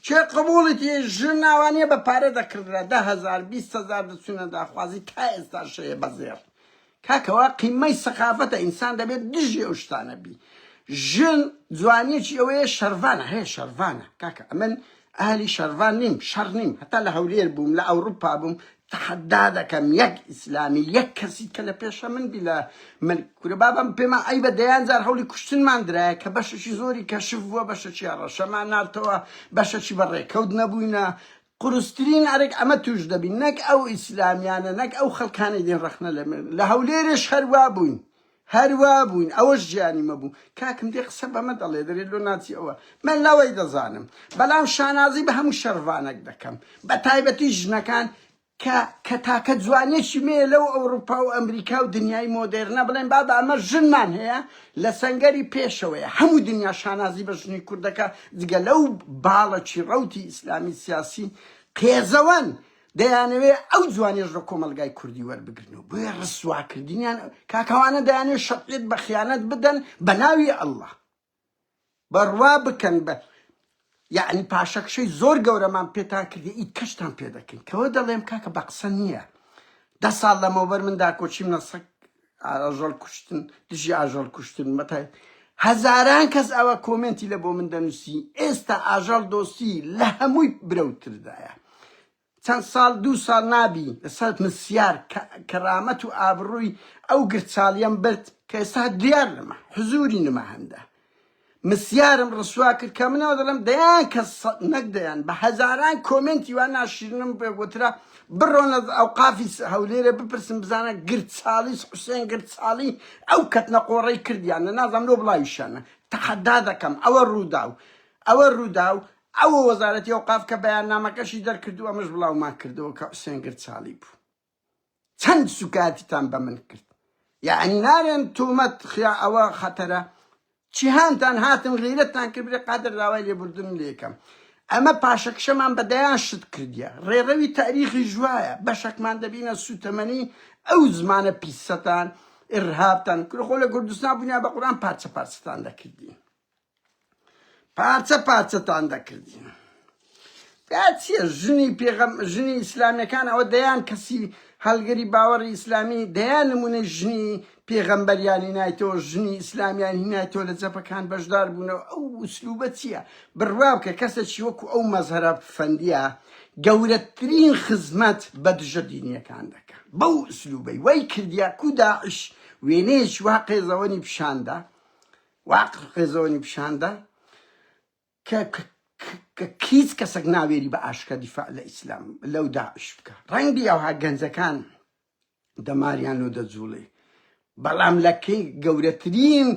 Speaker 1: چێ قبوڵێتی ژن ناوانیە بە پارە دەکردرا 10,000 20,000 دەچونە داخوازی تا ئێستا شەیە بەزێر کاکەوە قیمەی سەخافەتە ئینسان دەبێت دژی ئەو شتانە بی ژن جوانیەکی ئەوەیە شەروانە هەیە شەروانە کاکە ئەمن ئاهلی شەروان نیم شەڕ نیم هەتا لە هەولێر بووم لە ئەوروپا بووم تحدا دەکەم یەک ئیسلامی یەک کەسی کە لە پێشە من بی لە کورە بابم پێما ئەی بە دەیان جار هەوڵی کوشتنمان درایە کە بەشەشی زۆری کەشف بووە بەشەکی ڕەشەمان نارتەوە بەشەکی بەڕێکەوت نەبووینە قورسترین ئەرێک ئەمە توش دەبین نەک ئەو ئیسلامیانە نەک ئەو خەڵکانی دێن ڕەخنە لە هەولێرش هەروا بووین ئەوەش ژیانی مەبوو کاکم دێ قسە بەمە دەڵێ دەرێت لۆ ناچی ئەوە من لەوەی دەزانم بەڵام شانازی بە هەموو شەروانێک دەکەم بە تایبەتی ژنەکان کە تاکە جوانێکی مێ لەو ئەوروپا و ئەمریکا و دنیای مۆدێرنە بڵێن بابا ئەمە ژنمان هەیە لە سەنگەری پێشەوەیە هەموو دنیا شانازی بە ژنی کوردەکە جگە لەو باڵەکی ڕەوتی ئیسلامی سیاسی قێزەوەن دەیانەوێ ئەو جوانێژ لە کۆمەلگای کوردی وەربگرنەوە بۆیە ڕسواکردنیان کاکەوانە دەیانێت شەقیت بە خیانەت بدەن بە ناوی ئەڵڵا بەڕوا بکەن بە یعنی پاشەکشەی زۆر گەورەمان پێتان کردی ئیت کەشتان پێ دەکەین کەوە دەڵێم کاکە بە قسە نییە 10 ساڵ لەمەوبەر من داکۆچیم نەسەک ئاژەڵ کوشتن دژی ئاژەڵ کوشتن مەتای هەزاران کەس ئەوە کۆمنتی لە بۆ من دەنووسی ئێستا ئاژەڵ دۆستی لە هەمووی برەوتردایە چەند ساڵ 2 ساڵ نابی لەسەر مسیار کەرامەت و ئابڕووی ئەو گرچاڵیەم برد کە ئێستا دیار نەما حزوری نەما هەندا مسیارم ڕسوا کرد کە منەوە دەڵێم دەیان کە نەک دەیان بە هەزاران کۆمنتی وان ناشیرنم پێگوترا بڕۆن لە ئەوقافی هەولێرە بپرسم بزانە گرچاڵی حوسێن گرچاڵی ئەو کەتنە قۆڕەی کردیانە نازانم لۆ بڵاویشانە تەحەدا دەکەم ئەوە ڕوودا و ئەوە وەزارەتی ئەوقاف کە بەیاننامەکەشی دەرکردو ئەمەش بڵاومان کردەوە کە حوسێن گرچاڵی بوو چەند سوکاتیتان بە من کرد یعنی نارێن تومەت خیا ئەوە خەتەرە چیهانتان هاتم غیرەتتان کرد برێ قادر داوای لێبوردن لێکەم ئەمە پاشەکشەمان بەدەیان شت کردیە ڕێڕەوی تاریخی ژوایە بەشەکمان دەبینە سوتەمەنی ئەو زمانە پیسەتان ئرهابتان خۆ لە کوردستان بوونیا بە قورئان پارچە پارچەتان دەکردین پارچەتان دەکردین چیە ژنی ئیسلامیەکان ئەوە دەیان کەسی هەڵگەری باوەڕی ئیسلامی دەیان نمونە ژنی پێغەمبەریانی نایتەوە ژنی ئیسلامیانی نایتەوە لە جەپەکان بەشدار بوونەوە ئەو ئوسلوبە چییە؟ بڕوا بکە کەسێکی وەکو ئەو مەزهەرە فەندیە گەورەترین خزمەت بە دژە دینیەکان دەکە بەو ئوسلوبەی وای کردیا کو داعش وێنەیەکی وا قێزەوەنی پیشاندا قێزەوەنی پیشاندا کە هیچ کەسێک ناوێری بە ئاشکە دیفاع لە ئیسلام لەو داعش بکە ڕەنگی ئەوها گەنجەکان دەماریان لۆ دەجوڵێ بەڵام لەکەی گەورەترین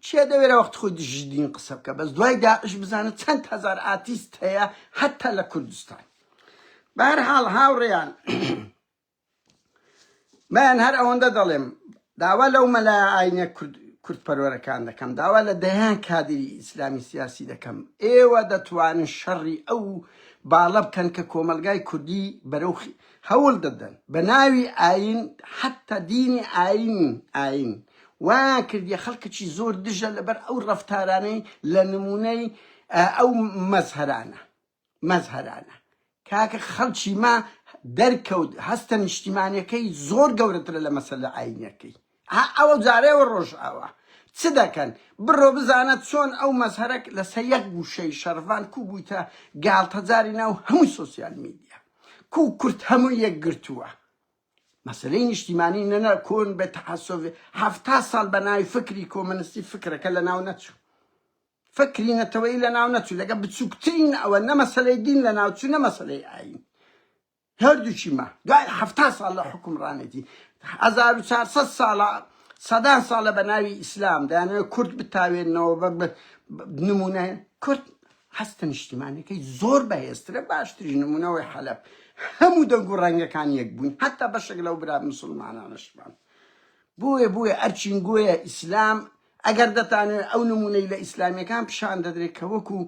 Speaker 1: چێ دەوێرە وەخت خۆی دژدین قسە بکە بەس دوای داعش بزانە چەند هەزار ئاتیست هەیە هەتا لە کوردستان بەهەرحاڵ هاوڕێیان من هەر ئەوەندە دەڵێم داوا لەو مەلایە ئاینە کوردپەروەرەکان دەکەم داوا لە دەیان کادری ئیسلامی سیاسی دەکەم ئێوە دەتوانن شەڕی ئەو باڵە بکەن کە کۆمەلگای کوردی بەرەو هەوڵ دەدەن بە ناوی ئاین حتا دینی ئاین وان کردیە خەڵکێکی زۆر دژە لەبەر ئەو ڕەفتارانەی لە نمونەی ئەو مەزهەرانە کاکە خەڵکی ما دەرکەوت هەستە نیشتیمانیەکەی زۆر گەورەترە لە مەسەلە ئاینەکەی ئەوە جارێوە ڕۆژ ئەوە چ دەکەن بڕۆ بزانە چۆن ئەو مەزهەرەك لەسەر یەک گوشەی شەرڤان کو بوویتە گاڵتەجاری ناو هەموو سۆسیال میدیا کورد هەموو یەک گرتووە مەسەلەی نیشتیمانی نەنە کۆن بە تەحەسۆڤ 70 ساڵ بە ناوی فکری کۆمەنیستی فکرەکە لە ناو نەچوو فکری نەتەوەیی لە ناو نەچوو لەگە بچووکترین ئەوە نە مەسەلەی دین لە ناوچوو نە مەسەلەی ئاین هەردووچی ما دوای 70 ساڵ لە حکومڕانێتی 1400 ساڵە سەدان ساڵە بە ناوی ئیسلام دەیانەوێت کورد بتاوێنەوە بە نمونە کورد هەستە نیشتیمانیەکەی زۆر بەهێزترە باشترین نمونەوەی حەلەب هەموو دەنگ و ڕەنگەکان یەک بوون حتا بەشێک لەو برا مسلمانانەشمان بۆیە ئەرچینگۆیە ئیسلام ئەگەر دەتانێت ئەو نمونەی لە ئیسلامیەکان پیشان دەدرێت کە وەکو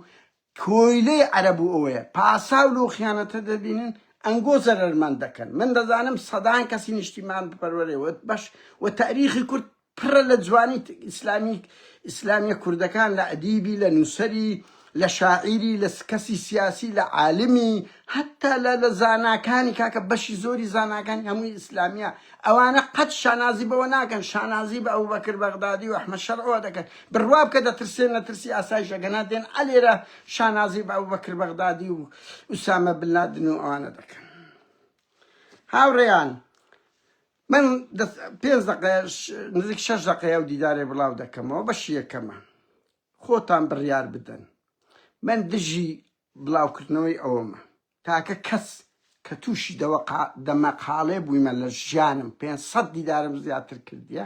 Speaker 1: کۆیلەی عەرەبوو ئەوەیە پاسا و لۆ خیانەتە دەبینن ئەنگۆ زەرەرمەند دەکەن من دەزانم سەدان کەسی نیشتیمان بپەروەرێەوە بەش و تاریخی کورد پڕە لە جوانی ئیسلامیە کوردەکان لە ئەدیبی لە نووسەری لە شاعیری لە کەسی سیاسی لە عالمی حتا لە زاناکانی کاکە بەشی زۆری زاناکانی هەمووی ئیسلامیە ئەوانە قەت شانازی بەوە ناکەن شانازی بە ئەوبەکر بەغدادی و ئەحمەد شەرعەوە دەکەن بڕوا بکە دەترسێن نەترسی ئاسایشە گەنا دێن ئەلێرە شانازی بە ئەوبەکر بەغدادی و ئوسامە بن لادن و ئەوانە دەکەن هاوڕێیان من 5 دقیقە نزیک 6 دقیقە و دیدارێ بڵاو دەکەمەوە بەشی یەکەمە خۆتان بڕیار بدەن من دژی بڵاوکردنەوەی ئەوەمە تاکە کەس کە تووشی دەمەقاڵێ بوویمە لە ژیانم 500 دیدارم زیاتر کردیە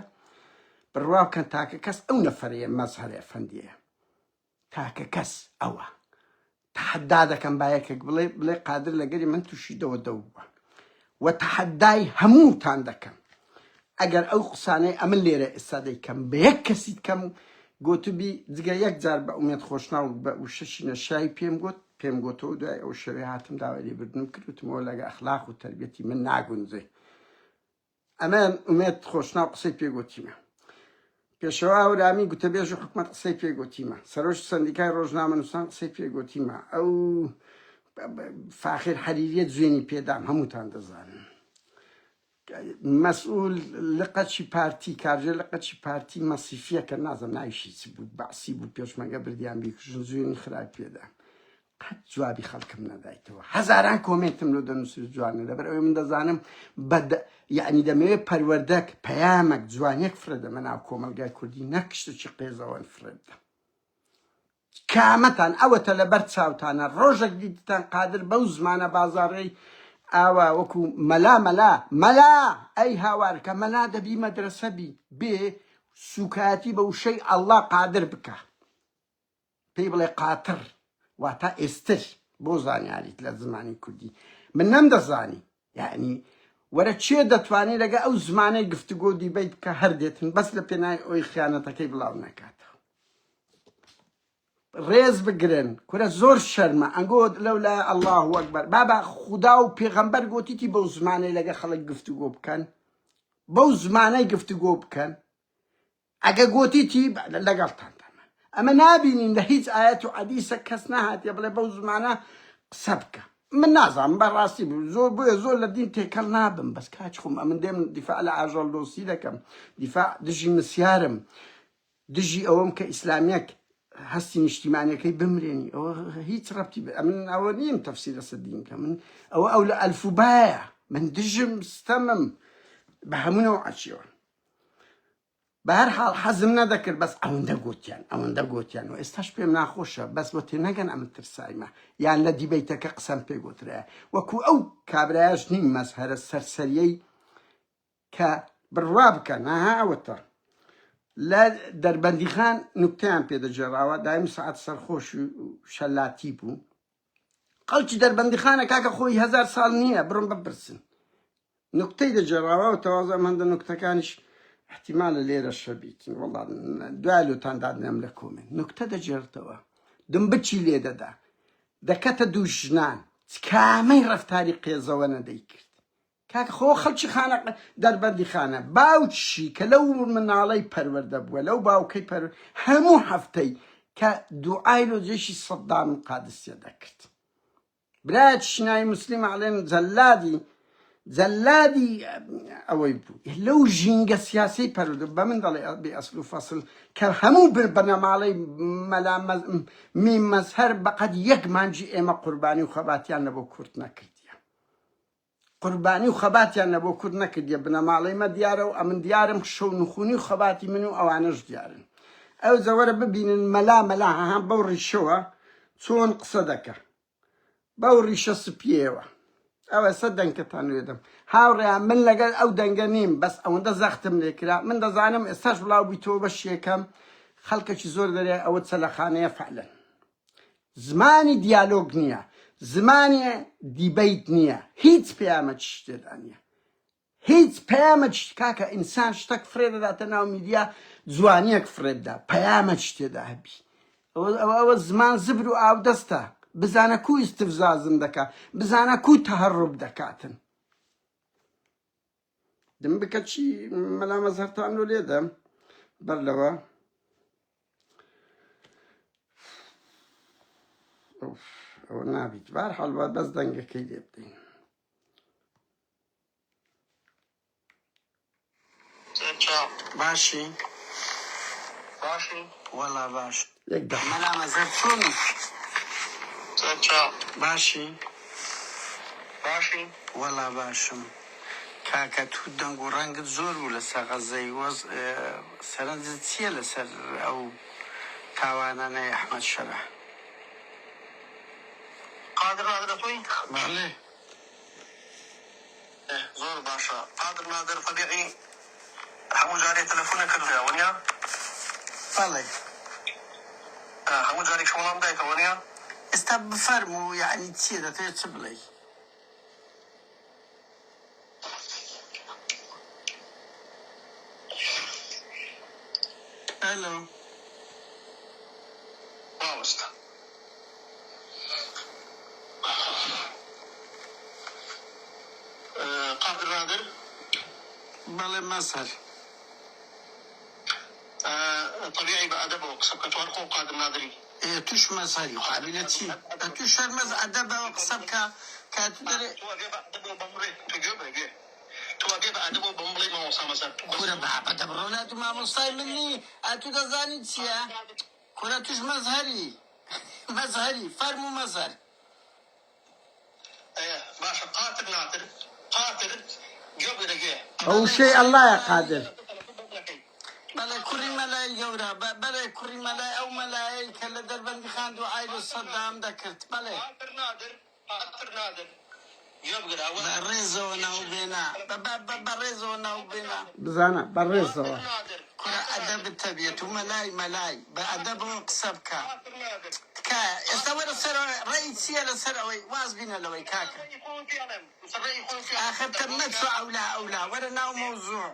Speaker 1: بڕوا بکەن تاکە کەس ئەو نەفەرەیە مەزهەرە فەندیە تاکە کەس ئەوە تەحەدا دەکەم با یەکێک بڵێ قادر لەگەری من تووشی دەوە بووە و تەحەدای هەمووتان دەکەم ئەگەر ئەو قسانەی ئەمن لێرە ئێستا دەیکەم بە یەک کەسی کەم گوتبی جگە یەک جار بە ئومێد خۆشناو بە وشەشی نەشایی پێم گوتەوە دوای ئەو شەوێ هاتم داوای لێبردنم کردوتمەوە لەگە ئەخلاق و تەربیەتی من ناگونجێ ئەمە ئومێد خۆشناو قسەی پێگوتیمە پێشەوە ئەورامی گوتەبێژ و حکومەت قسەی پێگوتیمە سەرۆژ سەندیکای ڕۆژنامە نووسان قسەی پێگوتیمە ئەو فاخر حەریریەت زوێنی پێدام هەمووتان دەزانن مەسئول لقەچی پارتی کارژێر لقەچی پارتی مەسیفیە کە نازم ناویشی چ بوو بەعسی بوو پێشمەگە بردیان بیکوژن زوێنی خراپ پێدا قەت جوابی خەڵکم نەدایتەوە هەزاران کۆمێنتم لۆ دەنووسر جوانە لەبەر ئەوەی من دەزانم یعنی دەمەوێت پەروەردەک پەیامێک جوانێک فرەدەمە ناو کۆمەلگای کوردی نەکشتێکی قێزەوەن فرەدە کامەتان ئەوەتە لەبەر چاوتانە ڕۆژێک دیتان قادر بەو زمانە بازاڕێی ئاوا وەکو مەلا ئەی هاوارکە مەلا دەبی مەدرسە بی بێ سوکاتی بە وشەی ئەڵڵا قادر بکە پێی بڵێ قاتر واتە ئێستر بۆ زانیاریت لە زمانی کوردی من نەمدەزانی یعنی وەرە چێ دەتوانێت لەگە ئەو زمانەی گفتوگۆ دیبیت کە هەردێتن بەس لە پێناوی ئەوی خیانەتەکەی بڵاو نەکاتەوە ڕێز بگرن کورە زۆر شەرمە ئەنگۆ لەولا ئەڵڵاه ئەکبەر بابا خودا و پێغەمبەر گوتیتی بەو زمانەی لەگە خەڵک گفتوگۆ بکەن بەو زمانەی گفتوگۆ بکەن ئەگە گوتیتی لەگەڵتان ئەمە نابینین لە هیچ ئاەت و حەدیسە کەس نەهاتێ بڵێ بەو زمانە قسە بکە من نازم بەڕاستی زۆر بۆیە زۆر لە دین تێکەڵ نابم بەس کاچ خۆم ئەمن دێم دیفاع لە ئاژەڵدۆسی دەکەم دیفاع دژی مسیارم دژی ئەوەم کە ئیسلامیەک هەستی نیشتیمانیەکەی بمرێنی ئەوە هیچ ڕەبتی من ئەوە نیم تەفسیرە سەدینکە من ئەوە ئەو لە ئەلفوبایە من دژم ستەمم بە هەموونەوە ئاچیەوە بە هەر حاڵ حەزم نەدەکرد بەس ئەوەندە گوتیان و ئێستاش پێم ناخۆشە بەس بۆ تێ نەگەن ئەمن ترسایمە یان لە دیبەیتەکە قسەم پێ گوترایە وەکو ئەو کابرایش نیم مەزهەرە سەرسەریەی کە بڕوا بکەن ناها ئەوەتە لە دەربەندیخان نوکتەیان پێدەجێڕاوە دایم سعات سەرخۆش و شەلاتی بوو قەڵکی دەربەندیخانە کاکە خۆی 1000 ساڵ نییە بڕم بپرسن نوکتەی دەجێڕاوە و تەوازە ئەمەندە نوکتەکانیش احتیمالە لێرە شەبیتن وەڵا دوای لۆتان دادنێم لە کۆمن نوکتە دەجێڕتەوە دم بچی لێ دەدا دەکەتە دوو ژنان کامەی ڕەفتاری قێزەوە نەدەی کرد کاکە خۆ خەڵکی خانە دەربەندیخانە باوچی کە لەو مناڵەی پەروەردە بووە لەو باوکەی هەموو هەفتەی کە دوعای لۆجێشی سەدام قادسیە دەکرد برایەت شنای مسلیم عەلێن جەلادی ئەوەی بوو لەو ژینگە سیاسی پەروەردە بە من دەڵێ بێ ئەسل و فەسڵ کە هەموو بەنەماڵەی میم مەزهەر بەقەد یەک مانجی ئێمە قوربانی و خەباتیان لەبۆ کورد نەکردیە قوربانی و خەباتیان لەبۆ کورد نەکردیە بنەماڵەی مە دیارە و ئەمن دیارم شەو نخوونی و خەباتی من و ئەوانەش دیارن ئەو زەوەرە ببینن مەلا هەها بەو ڕیشەوە چۆن قسە دەکە بەو ڕیشە سپیەوە ئەوە سە دەنگەتان وێدەم هاوڕێیان من لەگەڵ ئەو دەنگە نیم بەس ئەوەندە زەختم لێکرا من دەزانم ئێستاش بڵاو بیتەوە بەشیەکەم خەڵکێکی زۆر دەرێ ئەوە چەلەخانەیە فعلەن زمانی دیالۆگ نییە زمانی دیبەیت نییە هیچ پەیامە شتێدا نییە هیچ پەیامە کاکە ئینسان شتێک فرێ دەداتە ناو میدیا جوانیەک فرێددا پەیامە شتێدا هەبی ئەوە زمان زبر و ئاودەستە بزانە کو ئیستفزازم دەکات بزانە کو تەهەڕوب دەکاتن دم بکە چی مەلا مەزهەرتان و لێدەم بەر لەوە ئەوە نابیت بار هەڵوات بەس دەنگەکەی لێ بدەین باشی وەڵا باش مەلا مەزهەر چۆنی باشی وەڵا باشم کاکە تو دەنگ و ڕەنگت زۆر بوو لەسەر غەزەی وەز سەرنجت چییە لەسەر ئەو تاوانانەی ئەحمەد شەرە
Speaker 2: قادر نادرەتۆی
Speaker 1: بەڵێ
Speaker 2: زۆر باشە قادر نادر فەبیعی هەموو جارێ تەلەفۆنە کردویا وەنیا
Speaker 1: بەڵێ
Speaker 2: هەموو جارێک شەوڵام دایکە وەنیا
Speaker 1: ئێستا بفەرموو یعنی چییە دەتەوێت چ بڵێ هەلۆ
Speaker 2: واوەستە قادر نادر
Speaker 1: بەڵێ مەسەر
Speaker 2: طبيعي بأدبه قسم كتوار خو قادر نادري
Speaker 1: توش مەسەری قابلە چی تو شەرمەز ئەدەبەوە قسە بکە کات دەرێ
Speaker 2: تو أجيب أدبه بمري تجيب أجيب تو أجيب أدبه بمري ما وصل مثلا
Speaker 1: کورە بابەتە بڕۆنات و مامۆستای منی ئەتو دەزانی چییە کورە توش مەزهەری فەرموو مەزەر
Speaker 2: باشا قاتل نادر قاتل جوب رجع
Speaker 1: ئەو شەی ئەڵڵایە قادر بەڵێ کوڕی مەلای گەورە بەڵێ کوڕی مەلای ئەو مەلایەی کە لە دەربەندیخان دوعای لە سەدام دەکرد بەڵێ
Speaker 2: قاتل نادر جوب
Speaker 1: بەڕێزەوە ناوبێنە بەڕێزەوە ناوبێنە بزانە بەڕێزەوە کورە ئەدەبت تەبێت و مەلای بە ئەدەبەوە قسە بکە تکایە ئێستا وەرە سەر ڕێی چییە لەسەر ئەوەی واز بینە لەوەی کاکە آخر تر نەچوە ئەولا وەرە ناو مەوزوع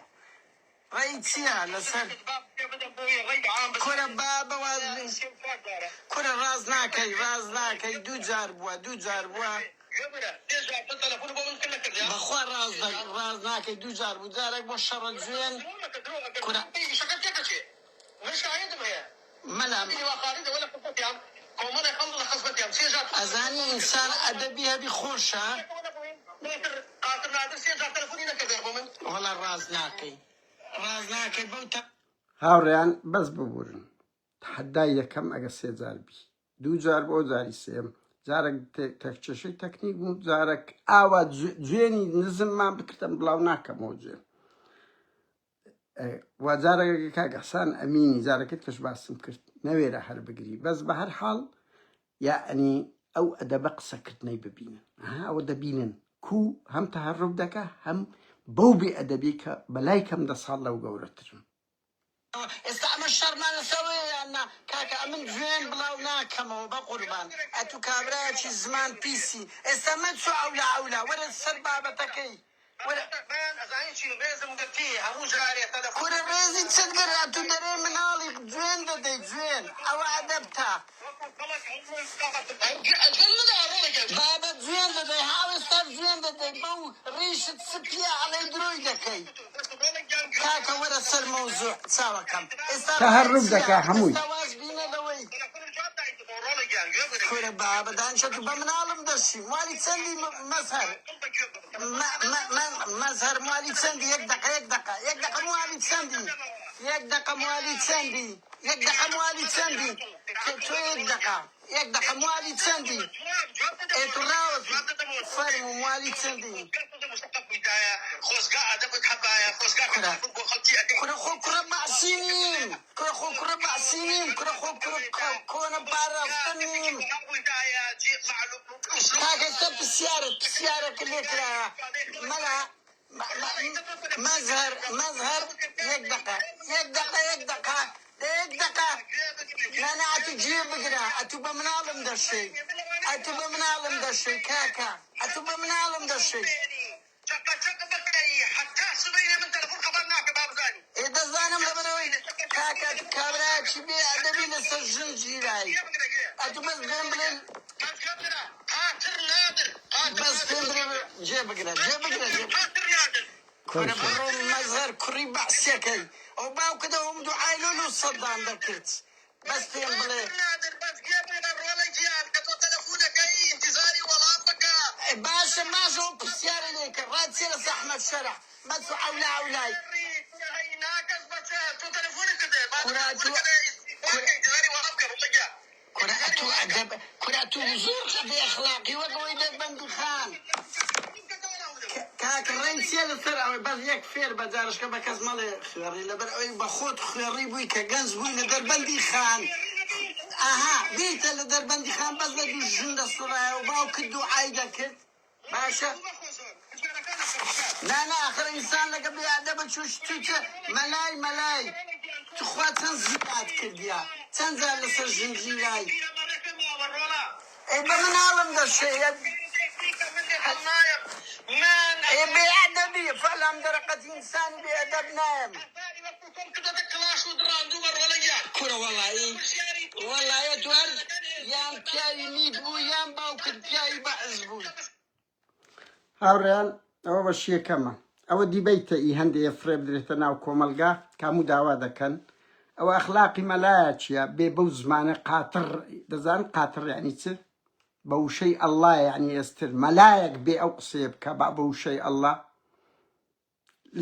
Speaker 1: ڕێی چییە لەسەر کورە بەواز کورە ڕاز ناکەی دوو جار بووە بەخوا ڕاز ناکەی دوو جار بوو جارێک بۆ شەڕە جوێن کورە مەلا
Speaker 2: کۆمەڵێک خەڵک لە خزمەتیان سێژار
Speaker 1: ئەزانی ئینسان ئەدەبی هەبی خۆشە
Speaker 2: قاتر نادر سێژار تەلەفۆنی نەکردێ بۆ من
Speaker 1: وەڵا ڕاز ناکەی بەو هاوڕێیان بەس ببورن تحەدای یەکەم ئەگە سێ جار بی دوو جار بۆ جاری سێم جارێک تەکچەشەی تەکنیک بوو جارێک ئاوا جوێنی نزممان بکردم بڵاو ناکەمەوە جوێ وا جارێک کاگەسان ئەمینی جارەکەت کەش باسم کرد نەوێرە هەر بگری بەس بە هەر حاڵ یعنی ئەو ئەدەبە قسەکردنەی ببینن ئەوە دەبینن کو هەم تەهەڕوب دەکە هەم بەو بێ ئەدەبی کە بەلای کەم دە ساڵ لەو گەورەترن ئێستا ئەمە شەرمانە سەوەیاننا کاکە ئەمن جوێن بڵاو ناکەمەوە بە قوربان ئەتو کابراایکی زمان پیسی ئێستا من چۆ ئەولا وەرە سەر بابەتەکەی کورە ڕێزی چەندگەر ئەتو دەرێ مناڵی جوێن دەدەی جوێن ئەوە ئەدەبتە بابە جوێن دەدەی هاوێستا جوێن دەدەی بەو ڕیشت سپیە ئەڵێ درۆی دەکەی کاکە وەرە سەر مەوزوع چاوەکەم ئێستا هەڕوب دەکا هەمووی واز بینە لەوەی کورە بابەدانشە تو بە مناڵم دەشی مالی چەندی مەزهەر مەزهەر مالی چەندی یەک دەقە مالی چەندی یەک دەقە مالی چەندی تۆ یەک دەقە مالی چەندی ئێتو ڕاوە فەرمو مالی چەندی كره خو كره بعسينيم كره خو كونه بارافتنيم كاكا سب سيارة كليكرا ملا مزهر يك دقة لا أتجيب بقرا أتوبة من عالم دشي كاكا أتوبة من عالم دشي حتى سبينا من تلفون خبرناك باب زاني إذا زانم لبروي كاكا كابراك شبي أدبي لسجن جيراي أتوبة بمبلن قاتر نادر بس بمبلن جيب بقرا كنا بروم مزهر كري بعسيكي أو باو كده هم دعاي لولو صدام ذكرت بس بمبلن بس جيب لنا الرولي جيان كتو تلفونك أي انتظاري ولا بكا باشا ما شو بسياري ليك راد سيرة أحمد شرع ما تسو عولاي كراتو وزور خبي أخلاقي وقوي ده بندخان كاك الرين سيالة سرعة بس يك فير بجارش كبا كاز مالي خياري لبرعوي بخوت خياري بوي كجنز بوي لدر بندي خان بيت لدر بندي خان بس لدو جند الصراحة وباو كدو عايدة كد باشا لا آخر إنسان لك بيعدب تشوش توتا ملاي تخوات تنزيلات كديا تنزل لسر جنجيلاي إيه بمن عالم ده الشيء إيه بيعدبي فعلا درقة إنسان بيعدب نايم كورة والله يتوهر يام بياي ميت بو يام باوكر بياي بعزبو هاوريان ئەوە بە شیەکەمە ئەوە دیبەیتە ئی هەندێک فرێ بدرێتە ناو کۆمەلگا کاموو داوا دەکەن ئەوە ئەخلاقی مەلایە چییە بێ بەو زمانە قاتر دەزان قاتر یعنی چ بە وشەی ئەڵڵا یعنی ئێستر مەلایەک بێ ئەو قسێ بکە بە وشەی ئەڵڵا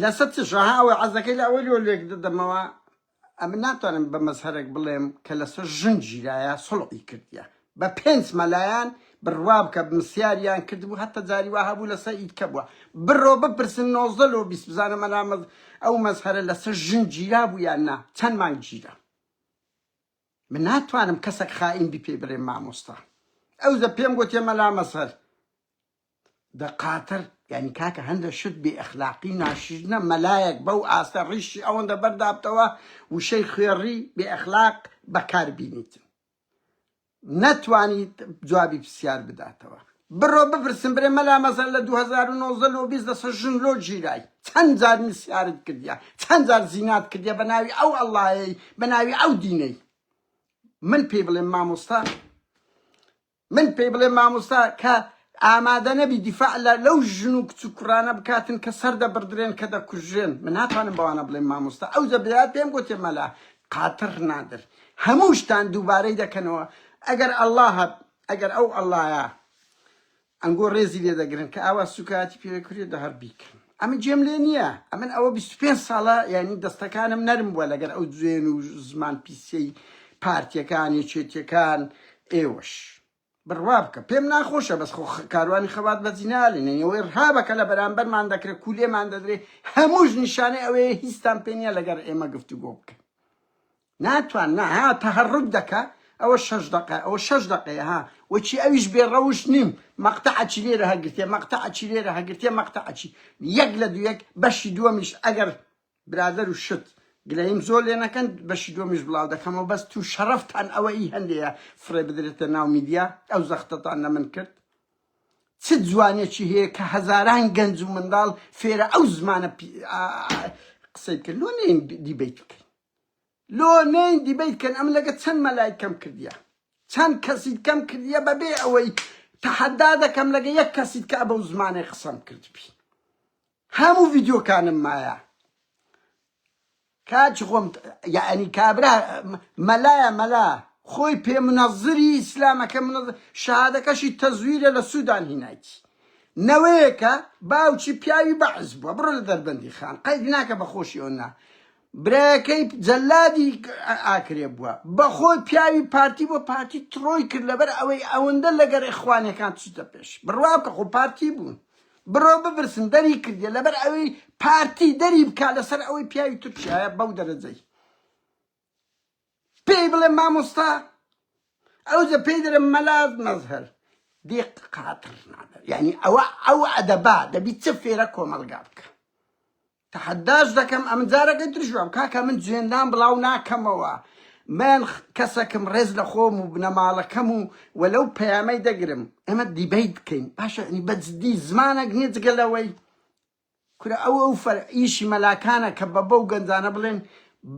Speaker 1: لەسەر چشەها ئەوە عەزەکەی لە ئەوەی لێک دەدەمەوە ئەم ناتوانم بە مەزهەرێک بڵێم کە لەسەر ژنجیرایە سڵحی کردیە بە 5 مەلایەن بڕوا بکە مسیاریان کردبوو هەتە جاری وا هەبوو لەسەر ئیدکە بووە بڕۆ بپرسن 19 لۆ 20 بزانە مەلامەز ئەو مەزهەرە لەسەر ژن گیرا بوو یان نا چەند مانگ گیرە من ناتوانم کەسێک خائین بی پێ بڵێم مامۆستا ئەوزە پێم گوتێ مەلا مەزهەر دەقاتر یعنی کاکە هەندە شت بێ ئەخلاقی ناشیرنە مەلایەک بەو ئاستە ڕیشی ئەوەندە بەردابتەوە وشەی خوێڕی بێ ئەخلاق بەکاربینیتن نەتوانیت جوابی پرسیار بداتەوە بڕۆ بپرسم برێ مەلا مەزەر لە 2019 لۆ 20 دەسە ژن لۆ گیرای چەند جار مسیارت کردیە چەند جار زینات کردیە بە ناوی ئەو ئەڵڵایەی بە ناوی ئەو دینەی من پێی بڵێم مامۆستا کە ئامادە نەبی دیفاع لەو ژن و کچ و کوڕانە بکاتن کە سەردە بردرێن کە دەکوژێن من ناتوانم بەوانە بڵێم مامۆستا ئەو زەبرات پێم گوتێ مەلا قاتر نادر هەموو شتان دووبارەی دەکەنەوە ئەگەر ئەڵڵا هەب ئەگەر ئەو ئەڵڵایە ئەنگۆ ڕێزی لێ دەگرن کە ئاوا سوکاتی پێکرێت دە هەر بیکەن ئەمە جێم لێ نییە ئەمن ئەوە 25 ساڵە ینی دەستەکانم نەرم بووە لەگەر ئەو جوێن و زمان پیسەی پارتیەکانی چێتیەکان ئێوەش بڕوا بکە پێم ناخۆشە بەس کاروانی خەبات بە جینالێنێ ئەوەی ڕابەکە لە بەرامبەرمان دەکرێت کولێمان دەدرێت هەمووش نیشانەی ئەوەیە هیچتان پێ نییە لەگەر ئێمە گفتوگۆ بکەن ناتوان نەها تەهەڕک دەکە ئەوە 6 دقه ئەوە 6 دقەیە ها وەچی ئەویش بێڕەوش نیم مەقتەعەچی لێرە هەگرتێ مەقتەعەچی لێرە هەگرتێ مەقتەعەچی یەک لە دوویەک بەشی دووەمیش ئەگەر برادەر و شت گلەیم زۆر لێ نەکەن بەشی دووەمیش بڵاو دەکەمەوە بەس تو شەرەفتان ئەوەی هەندەیە فڕێ بدرێتە ناو میدیا ئەو زەختەتان لە من کرد چ جوانێکی هەیە کە هەزاران گەنج و منداڵ فێرە ئەو زمانە قسەی کرد لۆ نەین دیبەیت بکەین لۆ نەین دیبەیت بکەن ئەم لەگە چەند مەلای کەم کردیە چەند کەسیت کەم کردیە بەبێ ئەوەی تەحەدا دەکەم لەگە یەک کەسیت کە بەو زمانەی قسەم کردبی هەموو ڤیدیۆکانم مایە کاچ خۆم یعنی کابرا مەلایە مەلا خۆی پێ منەزری ئیسلامەکە شەهادەکەشی تەزویرە لە سوودان هینایکی نەوەیەکە باوکی پیاوی بەعز بووە بڕۆ لە دەربەندی خان قەیدی ناکە بەخۆشی ئەونا برایەکەی جەلادی ئاکرێ بووە بەخۆی پیاوی پارتی بۆ پارتی تڕۆی کرد لەبەر ئەوەی ئەوەندە لەگەر ئیخوانیەکان چوتە پێش بڕوا بکە خۆ پارتی بوون بڕۆ ببرسن دەری کردیە لەبەر ئەوەی پارتی دەری بکات لەسەر ئەوەی پیاوی تورکیایە بەو دەرەجەی پێی بڵێ مامۆستا ئەوجە پێی دەرە مەلاز مەزهەر دێ قاتر نادەر یعنی ئەو ئەدەبا دەبی چ فێرە کۆمەلگا بکە تەحەداش دەکەم ئەم جارەکەی ترژوام کاکە من جوێندان بڵاو ناکەمەوە من کەسەکەم ڕێز لە خۆم و بنەماڵەکەم و وەلەو پەیامەی دەگرم ئەمە دیبەیت بکەین باشە بەجددی زمانێک نییە جگەلەوەی کورە ئەو ئیشی مەلاکانە کە بە بەو گەنجانە بڵێن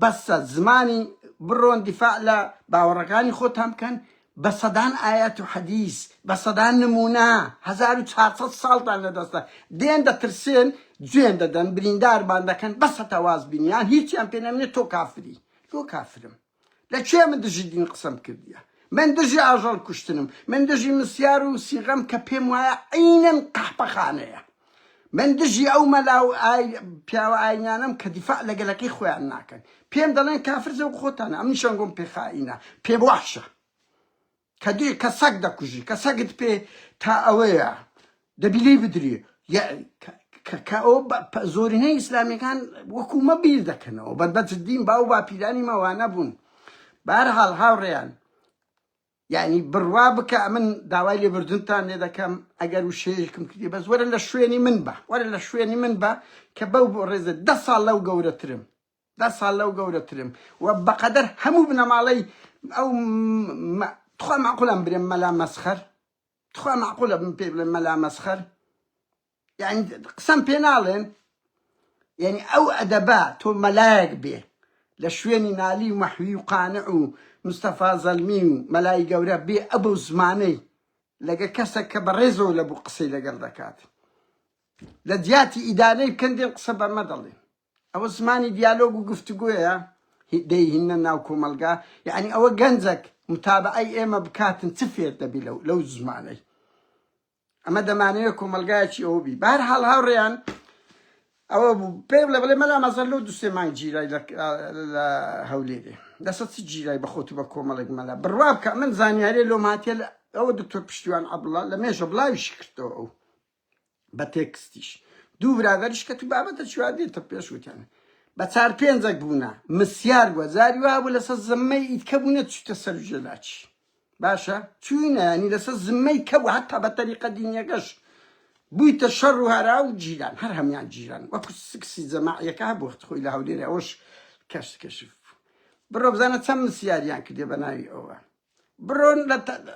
Speaker 1: بەسە زمانی بڕۆن دیفاع لە باوەڕەکانی خۆتان بکەن بە سەدان ئاەت و حەدیث بە سەدان نمونە 1400 ساڵتان لەدەستە دێن دەترسێن جوێن دەدەن برینداربان دەکەن بەسە تەواز بینیان هیچیان پێ نەمێت تۆ کافری تۆ کافرم لەکوێ من دژی دین قسەم کردیە من دژی ئاژەڵ کوشتنم من دژی مسیار و سیغەم کە پێم وایە عینەن قەحپەخانەیە من دژی ئەو مەلا و پیاوە ئاینانم کە دیفاع لەگەلەکەی خۆیان ناکەن پێم دەڵێن کافر زەوق خۆتانە ئەم نیشانگۆم پێ خائینە پێ وەحشە کە دوێ کە سەگ دەکوژی کە سەگت پێ تا ئەوەیە دەبی لێی بدرێ کە ئەو زۆرینەی ئیسلامیەکان وەکومە بیر دەکەنەوە بەجددین باو باپیرانی مەوانە بوون بەهەرحاڵ هاوڕێیان یعنی بڕوا بکە من داوای لێبوردنتان لێ دەکەم ئەگەر وشەیەکم کردی بەس وەرە لە شوێنی من بە وەرە لە شوێنی من بە کە بەو بۆ ڕێزە 10 ساڵ لەو گەورەترم 10 ساڵ لەو گەورەترم و بەقەدەر هەموو بنەماڵەی ئەو تخوا معقولم برێم مەلا مەسخەر تخوا معقولە من پێ بڵێم مەلا مەسخەر یعنی قسەم پێ ناڵێن یعنی ئەو ئەدەبا تۆ مەلایەک بێ لە شوێنی نالی و مەحوی و قانع و مستەفا زەلمی و مەلای گەورە بێ ئەبەو زمانەی لەگە کەسێک کە بەڕێزەوە لە بوو قسەی لەگەڵ دەکات لە جیاتی ئیدارەی بکەندێن قسە بەمە دەڵێن ئەوە زمانی دیالۆگ و گفتوگۆیە دەیهینە ناو کۆمەلگا یعنی ئەوە گەنجێک متابعەی ئێمە بکاتن چ فێر دەبی لەو زمانەی ئەمە دەمانەوێت کۆمەلگایەکی ئەوە بی بەهەرحاڵ هاوڕێیان ئەوە بوو پێ بڵێ بڵێ مەلا مەزەر لەو دوو سێ مانگ گیرای لە هەولێرێ دەسە چ گیرای بەخۆت بە کۆمەڵێک مەلا بڕوا بکە من زانیارێ لۆ ماتێ ئەوە دکتۆر پشتیوان عەبدوڵڵا لە مێژە بڵاویشی کردەوە ئەو بە تێکستیش دوو برادەریش کە تو بابەتە چوا دێتە پێش وتیانە بە 4-5 بوونە مسیار بووە زاری وا بوو لەسەر زەممەی ئیدکە بوونە چوتە سەر جێلاچی باشە چوینە ینی لەسەر زممەی کە بوو هەتا بە تەریقە دینیەکەش بوویتە شەڕ و هەرا و جیران هەر هەمان جیران وەکو سکسی جەماعیەکە هەبوو خۆی لە هەولێرە ئەوەش کەشف بڕۆ بزانە چەند مسیاریان کردێ بە ناوی ئەوە بڕۆن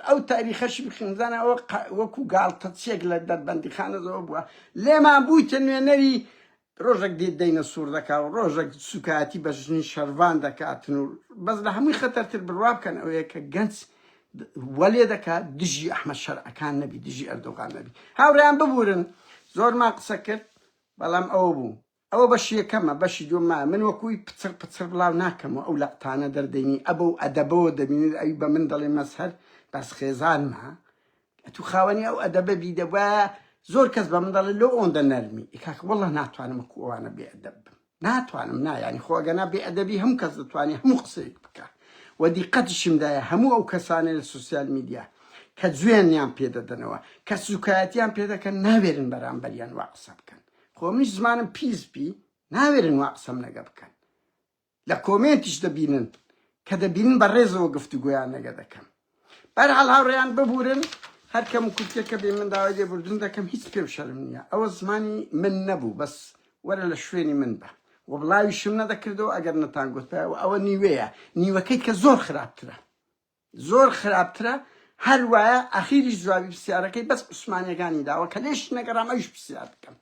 Speaker 1: ئەو تاریخەشی بخین بزانە ئەوە وەکو گاڵتە چێک لە دەربەندیخانەزەوە بووە لێمان بوویتە نوێنەری ڕۆژێک دێدەینە سوور دەکا و ڕۆژێک سوکاتی بەژنی شەروان دەکاتن و بەس لە هەمووی خەتەرتر بڕوا بکەن ئەوەیە کە گەنج وەلێ دەکات دژی ئەحمەد شەرعەکان نەبی دژی ئەردۆغان نەبی هاوڕێیان ببورن زۆرمان قسە کرد بەڵام ئەوە بوو ئەوە بەشی یەکەمە. بەشی دووەمە من وەکوی پچر بڵاو ناکەمەوە ئەو لەقتانە دەردەینی ئەبە و ئەدەبەوە دەبینێت ئەوی بە من دەڵێ مەسهەر بەس خێزانمە تو خاوەنی ئەو ئەدەبە بیدەبە زۆر کەس بە من دەڵێ لۆ ئەوەندە نەرمی ئیکاکە وەڵڵا ناتوانم وەکو ئەوانە بێئەدەب بم ناتوانم ینی خۆگەنا بێئەدەبی هەموو کەس دەتوانێت هەموو قسەیەک بکە و دیقەتشمدایە هەموو ئەو کەسانە لە سوسیال میدیا کە جوێنیان پێدەدەنەوە کە سوکایەتیان پێدەکەن ناوێرن بەرامبەریان وا قسە بکەن خۆ منیش زمانم پیسپی ناوێرن وا قسەم لەگە بکەن لە کۆمێنتیش دەبینن کە دەبینن بە ڕێزەوە گفتوگویان لەگە دەکەم بەرحاڵ هاوڕێیان ببورن هەر کەم کورتێکە بێ من داوای لێبوردن دەکەم هیچ پێ شەرم نییە ئەوە زمانی من نەبوو بەس وەرە لە شوێنی من بە و بڵاویشم نەدەکردەوە ئەگەر نەتان گوتپایەوە ئەوە نیوەیە نیوەکەی کە زۆر خراپترە هەر وایە ئەخیریش جوابی پرسیارەکەی بەس عوسمانیەکانی داوە کە لێش نەگەڕام ئەویش پرسیار بکەم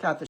Speaker 1: کاتە